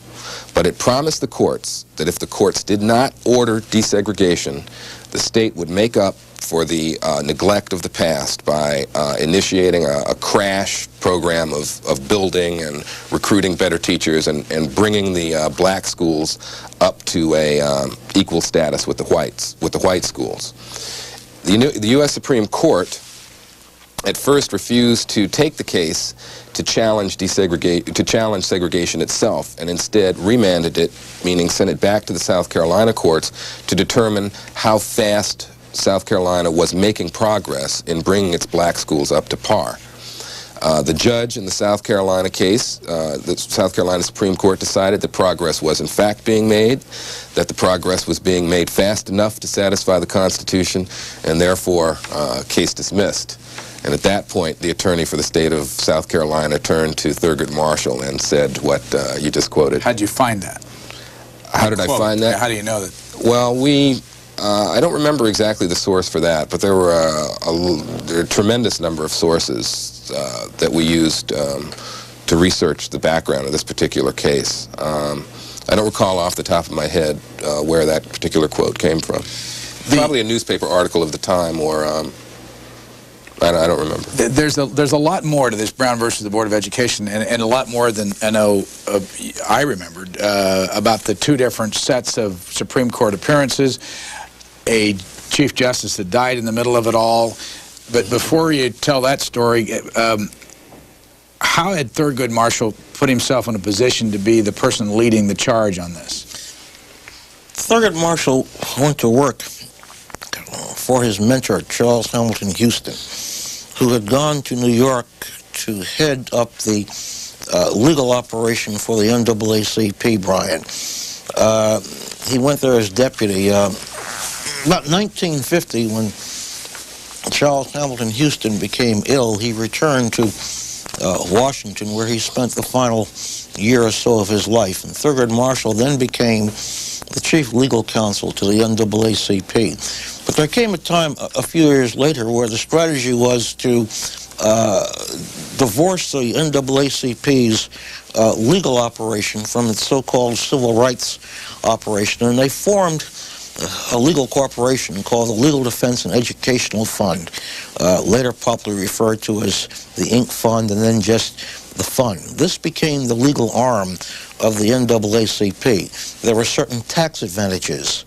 But it promised the courts that if the courts did not order desegregation, the state would make up for the neglect of the past by initiating a crash program of building and recruiting better teachers and bringing the black schools up to a equal status with the white schools. The U.S. Supreme Court at first refused to take the case to challenge segregation itself, and instead remanded it, meaning sent it back to the South Carolina courts to determine how fast South Carolina was making progress in bringing its black schools up to par. The judge in the South Carolina case, the South Carolina Supreme Court decided that progress was in fact being made, that the progress was being made fast enough to satisfy the Constitution, and therefore case dismissed. And at that point, the attorney for the state of South Carolina turned to Thurgood Marshall and said what you just quoted. How'd you find that? How did I find that? How do you know that? Well, I don't remember exactly the source for that, but there were a tremendous number of sources that we used to research the background of this particular case. I don't recall off the top of my head where that particular quote came from. Probably a newspaper article of the time, or I don't remember. There's a lot more to this Brown versus the Board of Education, and a lot more than I know I remembered about the two different sets of Supreme Court appearances, a Chief Justice that died in the middle of it all. But before you tell that story, how had Thurgood Marshall put himself in a position to be the person leading the charge on this? Thurgood Marshall went to work for his mentor, Charles Hamilton Houston, who had gone to New York to head up the legal operation for the NAACP, Brian. He went there as deputy. About 1950, when Charles Hamilton Houston became ill, he returned to Washington, where he spent the final year or so of his life. And Thurgood Marshall then became the chief legal counsel to the NAACP. But there came a time, a few years later, where the strategy was to divorce the NAACP's legal operation from its so-called civil rights operation, and they formed a legal corporation called the Legal Defense and Educational Fund, later popularly referred to as the Inc. Fund, and then just the fund. This became the legal arm of the NAACP. There were certain tax advantages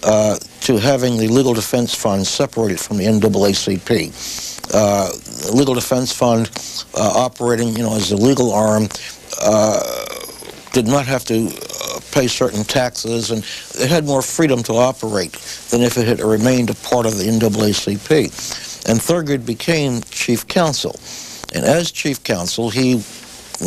to having the Legal Defense Fund separated from the NAACP. The Legal Defense Fund operating, as a legal arm, did not have to pay certain taxes, and it had more freedom to operate than if it had remained a part of the NAACP. And Thurgood became chief counsel. And as chief counsel, he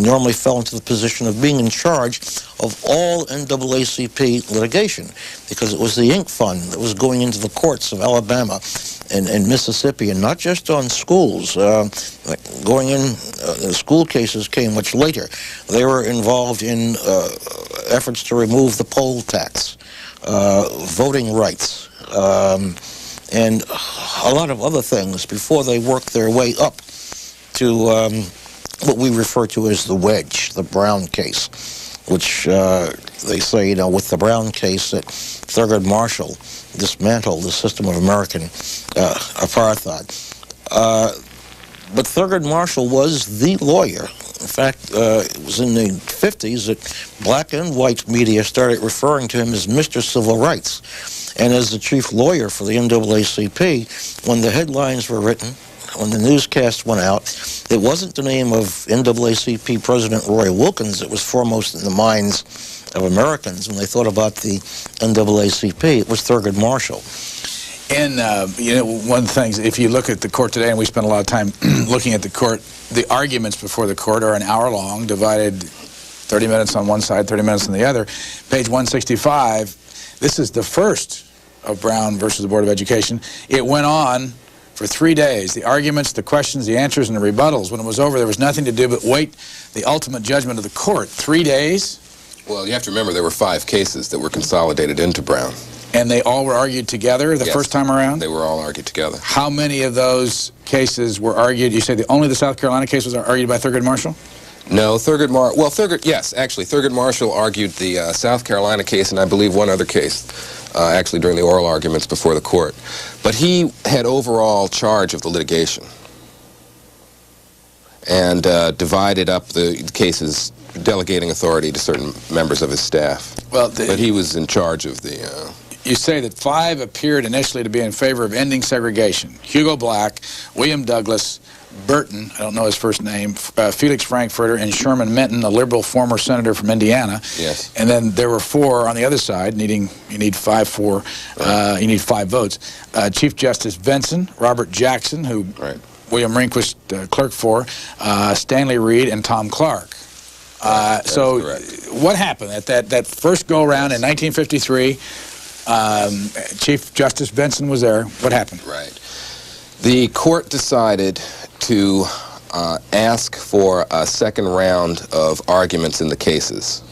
normally fell into the position of being in charge of all NAACP litigation, because it was the Inc. Fund that was going into the courts of Alabama and Mississippi, and not just on schools. Going in, school cases came much later. They were involved in efforts to remove the poll tax, voting rights, and a lot of other things before they worked their way up to what we refer to as the wedge, the Brown case, which they say, with the Brown case, that Thurgood Marshall dismantled the system of American apartheid. But Thurgood Marshall was the lawyer. In fact, it was in the 50s that black and white media started referring to him as Mr. Civil Rights. And as the chief lawyer for the NAACP, when the headlines were written, when the newscast went out, it wasn't the name of NAACP President Roy Wilkins that was foremost in the minds of Americans when they thought about the NAACP. It was Thurgood Marshall. And, one of the things, if you look at the court today, and we spend a lot of time looking at the court, the arguments before the court are an hour long, divided 30 minutes on one side, 30 minutes on the other. Page 165, this is the first of Brown versus the Board of Education. It went on for 3 days. The arguments, the questions, the answers, and the rebuttals. When it was over, there was nothing to do but wait the ultimate judgment of the court. 3 days? Well, you have to remember there were 5 cases that were consolidated into Brown. And they all were argued together the first time around? They were all argued together. How many of those cases were argued? You say only the South Carolina case was argued by Thurgood Marshall? No, Thurgood Marshall argued the South Carolina case, and I believe one other case, actually during the oral arguments before the court. But he had overall charge of the litigation and divided up the cases, delegating authority to certain members of his staff. Well, but he was in charge of the... You say that 5 appeared initially to be in favor of ending segregation. Hugo Black, William Douglas, Burton, I don't know his first name, Felix Frankfurter, and Sherman Minton, a liberal former senator from Indiana. Yes. And then there were 4 on the other side, you need 5 you need 5 votes. Chief Justice Benson, Robert Jackson, who William Rink was clerk for, Stanley Reed, and Tom Clark. So what happened at that first go-around in 1953? Chief Justice Benson was there. What happened? Right. The court decided to ask for a second round of arguments in the cases.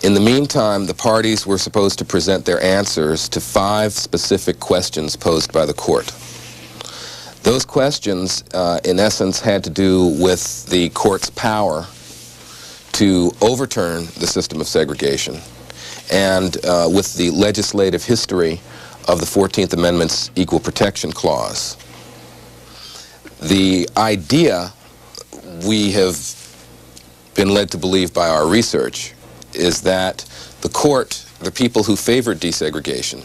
In the meantime, the parties were supposed to present their answers to 5 specific questions posed by the court. Those questions, in essence, had to do with the court's power to overturn the system of segregation, and with the legislative history of the 14th Amendment's Equal Protection Clause. The idea, we have been led to believe by our research, is that the court, the people who favored desegregation,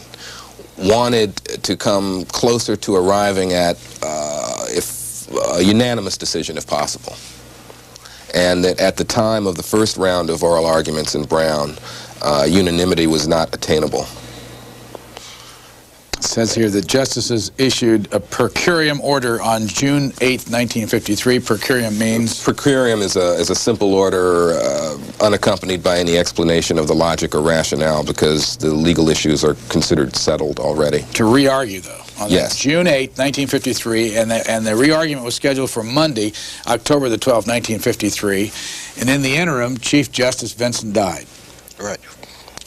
wanted to come closer to arriving at a unanimous decision if possible. And that at the time of the first round of oral arguments in Brown, unanimity was not attainable. says here that justices issued a per curiam order on June 8th, 1953. Per curiam means? Per curiam is a simple order unaccompanied by any explanation of the logic or rationale because the legal issues are considered settled already. To re-argue, though. On Yes. June 8th, 1953, and the re-argument was scheduled for Monday, October the 12th, 1953. And in the interim, Chief Justice Vinson died. Right.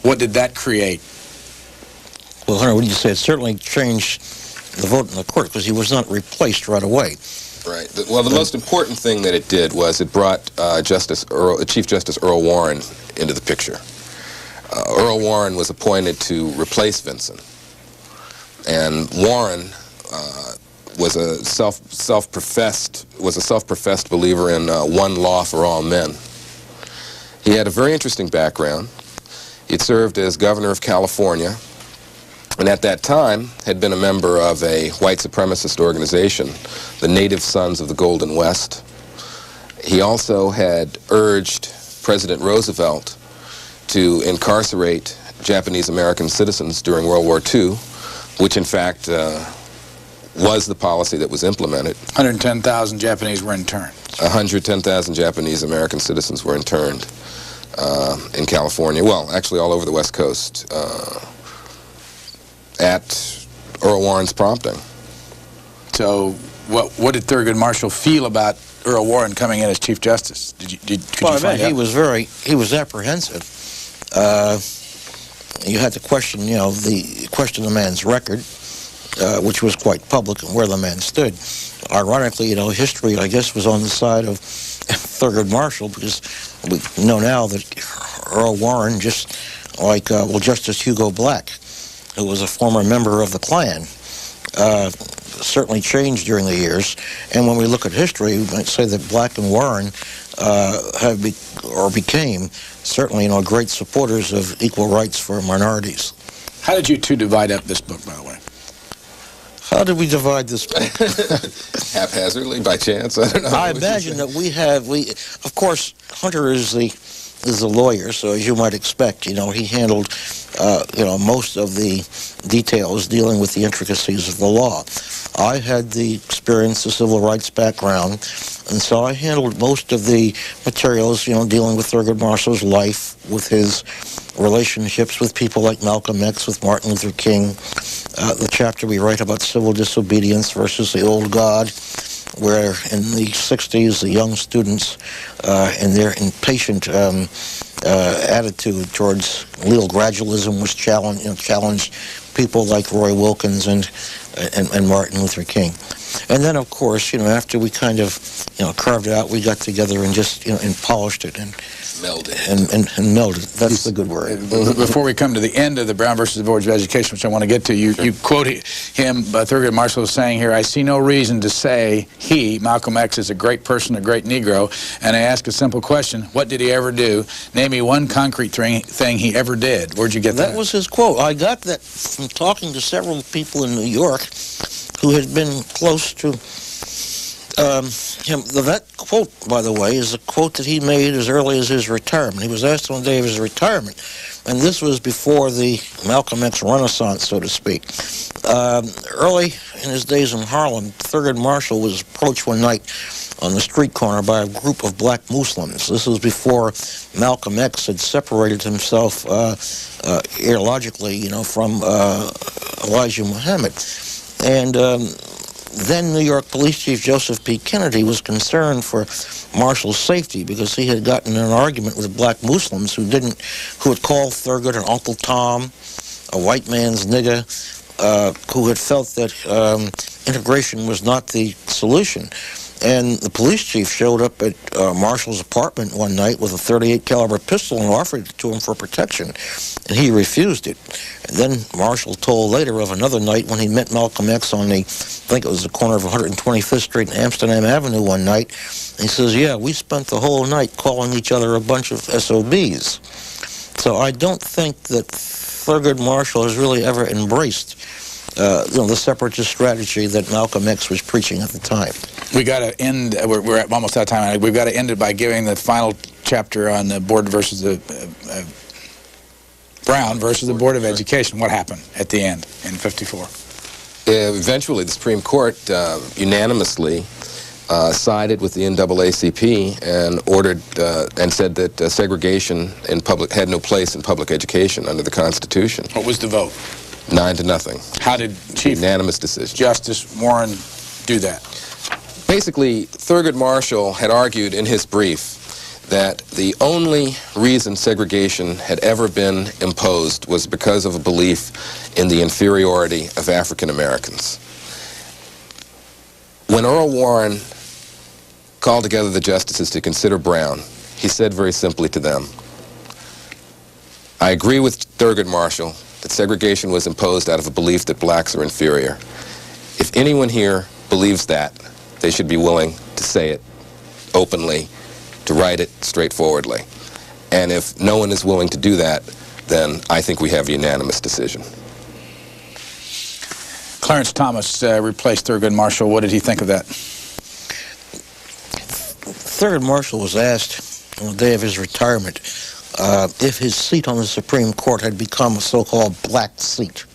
What did that create? Well, Hunter, what did you say? It certainly changed the vote in the court because he was not replaced right away. Right. Well, the most important thing that it did was it brought Chief Justice Earl Warren into the picture. Earl Warren was appointed to replace Vinson. And Warren was a self-professed believer in one law for all men. He had a very interesting background. He had served as governor of California, and at that time had been a member of a white supremacist organization, the Native Sons of the Golden West. He also had urged President Roosevelt to incarcerate Japanese American citizens during World War II, which in fact was the policy that was implemented. 110,000 Japanese were interned. 110,000 Japanese American citizens were interned in California, well, actually all over the West Coast, at Earl Warren's prompting. So what did Thurgood Marshall feel about Earl Warren coming in as Chief Justice? Could you find out? He was apprehensive. You had to question, the man's record, which was quite public, and where the man stood. Ironically, history, I guess, was on the side of Thurgood Marshall, because we know now that Earl Warren, just like, Justice Hugo Black, who was a former member of the Klan, certainly changed during the years. And when we look at history, we might say that Black and Warren became certainly, great supporters of equal rights for minorities. How did you two divide up this book, by the way? How did we divide this book? Haphazardly, by chance? I don't know. I imagine that of course, Hunter is the lawyer, so as you might expect, he handled, most of the details dealing with the intricacies of the law. I had the experience, the civil rights background, and so I handled most of the materials, dealing with Thurgood Marshall's life, with his relationships with people like Malcolm X, with Martin Luther King, the chapter we write about civil disobedience versus the old God, where in the 60s, the young students and their impatient attitude towards legal gradualism was challenged people like Roy Wilkins and Martin Luther King. And then, of course, after we kind of, carved it out, we got together and just, and polished it and melded. And melded. That's the good word. Before we come to the end of the Brown versus the Board of Education, which I want to get to, you quote him, Thurgood Marshall, is saying here, "I see no reason to say he, Malcolm X, is a great person, a great Negro, and I ask a simple question, what did he ever do? Name me one concrete thing he ever did." Where'd you get that? That was his quote. I got that from talking to several people in New York who had been close to him. That quote, by the way, is a quote that he made as early as his retirement. He was asked on the day of his retirement, and this was before the Malcolm X renaissance, so to speak. Early in his days in Harlem, Thurgood Marshall was approached one night on the street corner by a group of black Muslims. This was before Malcolm X had separated himself ideologically, from Elijah Muhammad. And then New York Police Chief Joseph P. Kennedy was concerned for Marshall's safety because he had gotten in an argument with black Muslims who had called Thurgood an Uncle Tom, a white man's nigger, who had felt that integration was not the solution. And the police chief showed up at Marshall's apartment one night with a .38 caliber pistol and offered it to him for protection, and he refused it. And then Marshall told later of another night when he met Malcolm X on I think it was the corner of 125th Street and Amsterdam Avenue one night. He says, "Yeah, we spent the whole night calling each other a bunch of SOBs." So I don't think that Thurgood Marshall has really ever embraced the separatist strategy that Malcolm X was preaching at the time. We got to end. We're almost out of time. We've got to end it by giving the final chapter on the Board versus the Brown versus the Board of Education. What happened at the end in '54? Eventually, the Supreme Court unanimously sided with the NAACP and ordered and said that segregation in public had no place in public education under the Constitution. What was the vote? 9-0. How did Chief Unanimous decision. Justice Warren do that? Basically, Thurgood Marshall had argued in his brief that the only reason segregation had ever been imposed was because of a belief in the inferiority of African Americans. When Earl Warren called together the justices to consider Brown, he said very simply to them, I agree with Thurgood Marshall that segregation was imposed out of a belief that blacks are inferior. If anyone here believes that, they should be willing to say it openly, to write it straightforwardly. And if no one is willing to do that, then I think we have a unanimous decision. Clarence Thomas replaced Thurgood Marshall. What did he think of that? Thurgood Marshall was asked on the day of his retirement if his seat on the Supreme Court had become a so-called black seat.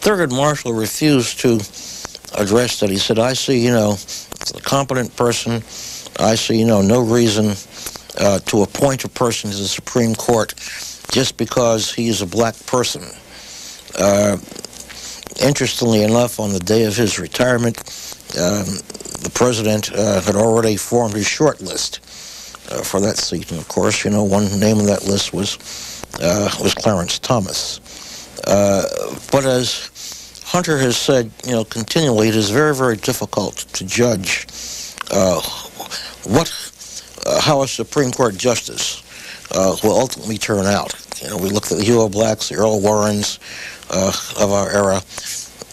Thurgood Marshall refused to address that. He said, I see, a competent person. I see, no reason to appoint a person to the Supreme Court just because he is a black person. Interestingly enough, on the day of his retirement, the president had already formed his short list for that seat. And of course, one name on that list was Clarence Thomas. But as Hunter has said, continually, it is very, very difficult to judge how a Supreme Court justice will ultimately turn out. We looked at the Hugo Blacks, the Earl Warrens of our era,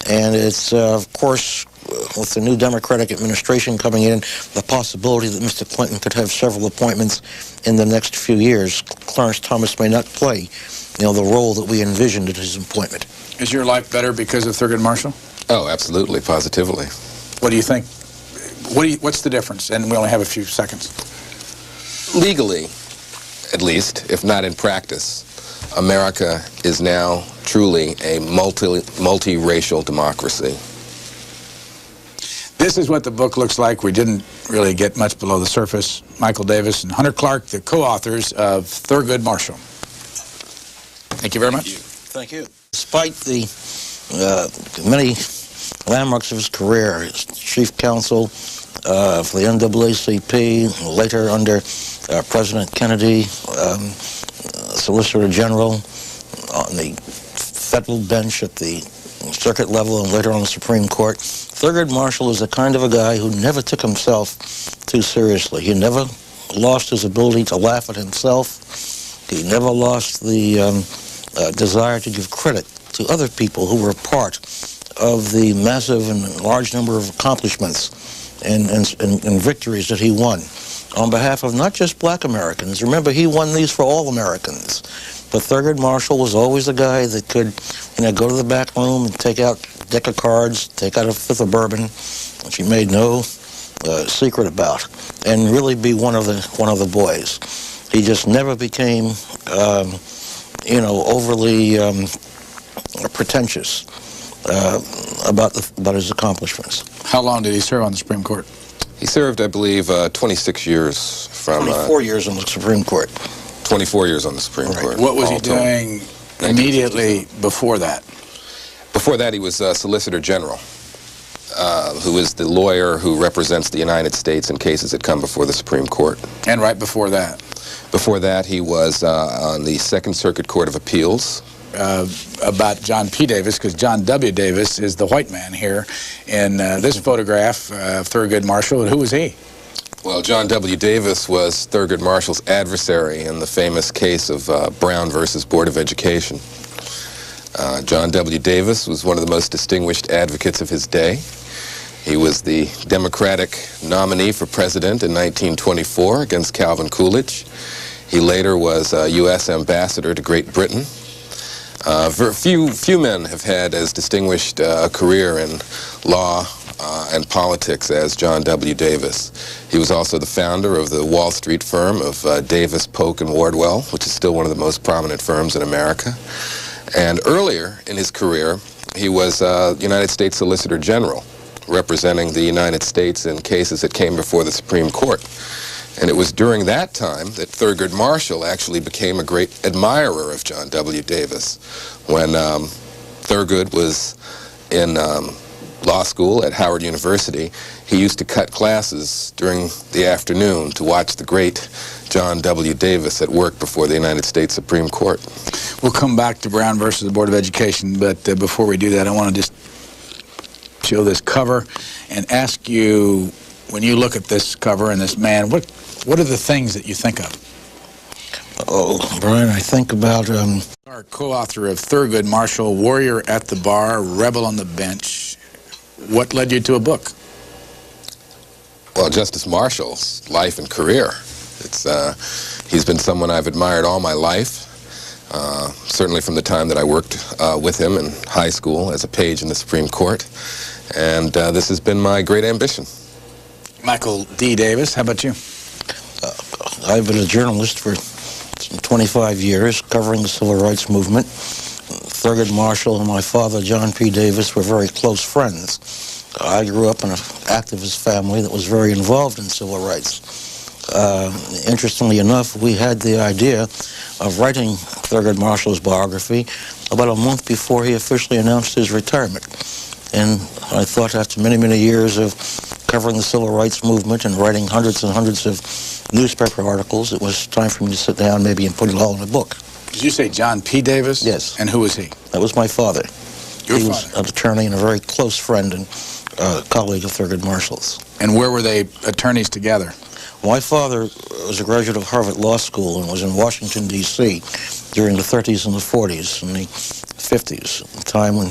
and it's, of course, with the new Democratic administration coming in, the possibility that Mr. Clinton could have several appointments in the next few years. Clarence Thomas may not play, the role that we envisioned at his appointment. Is your life better because of Thurgood Marshall? Oh, absolutely, positively. What do you think? What's the difference? And we only have a few seconds. Legally, at least, if not in practice, America is now truly a multiracial democracy. This is what the book looks like. We didn't really get much below the surface. Michael Davis and Hunter Clark, the co-authors of Thurgood Marshall. Thank you very much. Thank you. Despite the many landmarks of his career, as chief counsel for the NAACP, later under President Kennedy, Solicitor General, on the federal bench at the circuit level and later on the Supreme Court, Thurgood Marshall is the kind of a guy who never took himself too seriously. He never lost his ability to laugh at himself. He never lost the desire to give credit to other people who were part of the massive and large number of accomplishments and victories that he won on behalf of not just black Americans. Remember, he won these for all Americans. But Thurgood Marshall was always a guy that could, go to the back room and take out a deck of cards, take out a fifth of bourbon, which he made no secret about, and really be one of the boys. He just never became, overly pretentious about his accomplishments. How long did he serve on the Supreme Court? He served, I believe, 26 years from... 24 years on the Supreme Court. 24 years on the Supreme Court. What was he doing immediately before that? Before that, he was Solicitor General, who is the lawyer who represents the United States in cases that come before the Supreme Court. And right before that? Before that, he was on the Second Circuit Court of Appeals. About John P. Davis, because John W. Davis is the white man here in this photograph of Thurgood Marshall. And who was he? Well, John W. Davis was Thurgood Marshall's adversary in the famous case of Brown versus Board of Education. John W. Davis was one of the most distinguished advocates of his day. He was the Democratic nominee for president in 1924 against Calvin Coolidge. He later was U.S. ambassador to Great Britain. Few men have had as distinguished a career in law and politics as John W. Davis. He was also the founder of the Wall Street firm of Davis, Polk, and Wardwell, which is still one of the most prominent firms in America. And earlier in his career, He was United States Solicitor General, representing the United States in cases that came before the Supreme Court. And it was during that time that Thurgood Marshall actually became a great admirer of John W. Davis. When Thurgood was in law school at Howard University, he used to cut classes during the afternoon to watch the great John W. Davis at work before the United States Supreme Court. We'll come back to Brown versus the Board of Education, but before we do that, I want to just show this cover and ask you, when you look at this cover and this man, what are the things that you think of? Oh, Brian, I think about... Our co-author of Thurgood Marshall, Warrior at the Bar, Rebel on the Bench. What led you to a book? Well, Justice Marshall's life and career. He's been someone I've admired all my life, certainly from the time that I worked with him in high school as a page in the Supreme Court. And this has been my great ambition. Michael D. Davis, how about you? I've been a journalist for 25 years, covering the civil rights movement. Thurgood Marshall and my father, John P. Davis, were very close friends. I grew up in an activist family that was very involved in civil rights. Interestingly enough, we had the idea of writing Thurgood Marshall's biography about a month before he officially announced his retirement. And I thought after many, many years of covering the civil rights movement and writing hundreds and hundreds of newspaper articles, it was time for me to sit down maybe and put it all in a book. Did you say John P. Davis? Yes. And who was he? That was my father. Your He father? was an attorney and a very close friend and colleague of Thurgood Marshall's. And where were they attorneys together? My father was a graduate of Harvard Law School and was in Washington, D.C. during the 30s and the 40s and the 50s, a time when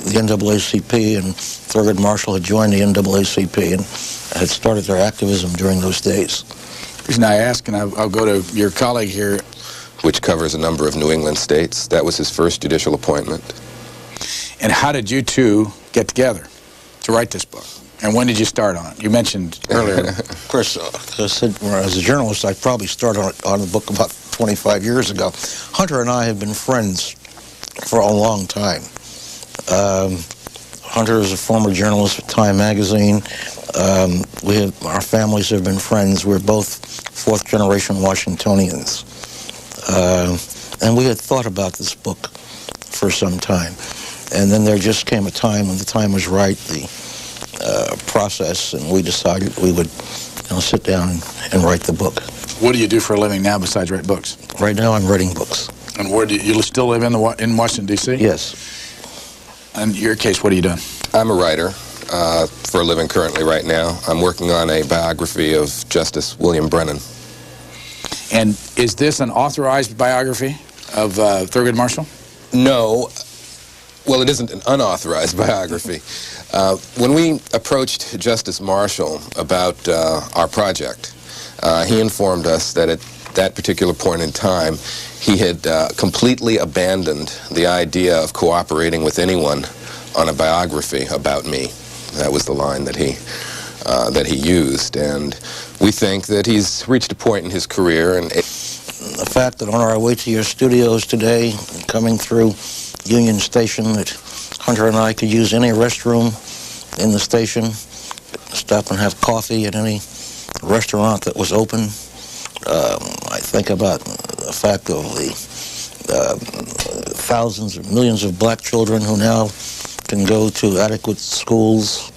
the NAACP and Thurgood Marshall had joined the NAACP and had started their activism during those days. The reason I ask, and I'll go to your colleague here, which covers a number of New England states. That was his first judicial appointment. and how did you two get together to write this book? And when did you start on it? You mentioned earlier. Of course, I said, as a journalist, I probably started on the book about 25 years ago. Hunter and I have been friends for a long time. Hunter is a former journalist for Time magazine. Our families have been friends. We're both fourth-generation Washingtonians. And we had thought about this book for some time. And then there just came a time when the time was right, the process, and we decided we would sit down and write the book. What do you do for a living now besides write books? Right now I'm writing books. And where do you still live in Washington, D.C.? Yes. In your case, what are you doing? I'm a writer for a living currently right now. I'm working on a biography of Justice William Brennan. And is this an authorized biography of Thurgood Marshall? No. Well, it isn't an unauthorized biography. When we approached Justice Marshall about our project, he informed us that at that particular point in time, he had completely abandoned the idea of cooperating with anyone on a biography about me. That was the line that he used, and we think that he's reached a point in his career. And the fact that on our way to your studios today, coming through Union Station, that Hunter and I could use any restroom in the station, stop and have coffee at any restaurant that was open. I think about the fact of the thousands or millions of black children who now can go to adequate schools.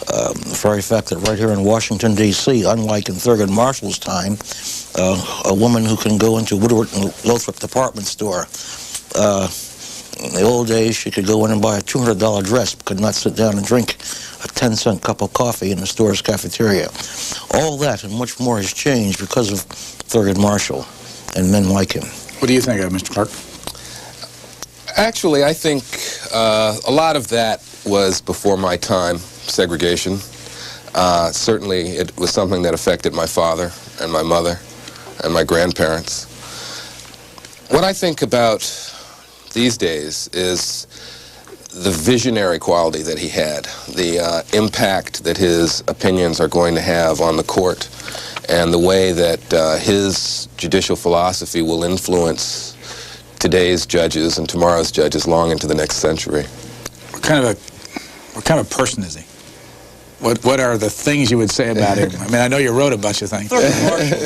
The very fact that right here in Washington, D.C., unlike in Thurgood Marshall's time, a woman who can go into Woodward and Lothrop department store. In the old days, she could go in and buy a $200 dress, but could not sit down and drink a 10-cent cup of coffee in the store's cafeteria. All that and much more has changed because of Thurgood Marshall and men like him. What do you think of, Mr. Clark? actually, I think a lot of that was before my time, segregation. Certainly, it was something that affected my father and my mother and my grandparents. What I think about these days is the visionary quality that he had, the impact that his opinions are going to have on the court, and the way that his judicial philosophy will influence today's judges and tomorrow's judges long into the next century. What kind of person is he? What are the things you would say about him? I mean, I know you wrote a bunch of things. Thurgood Marshall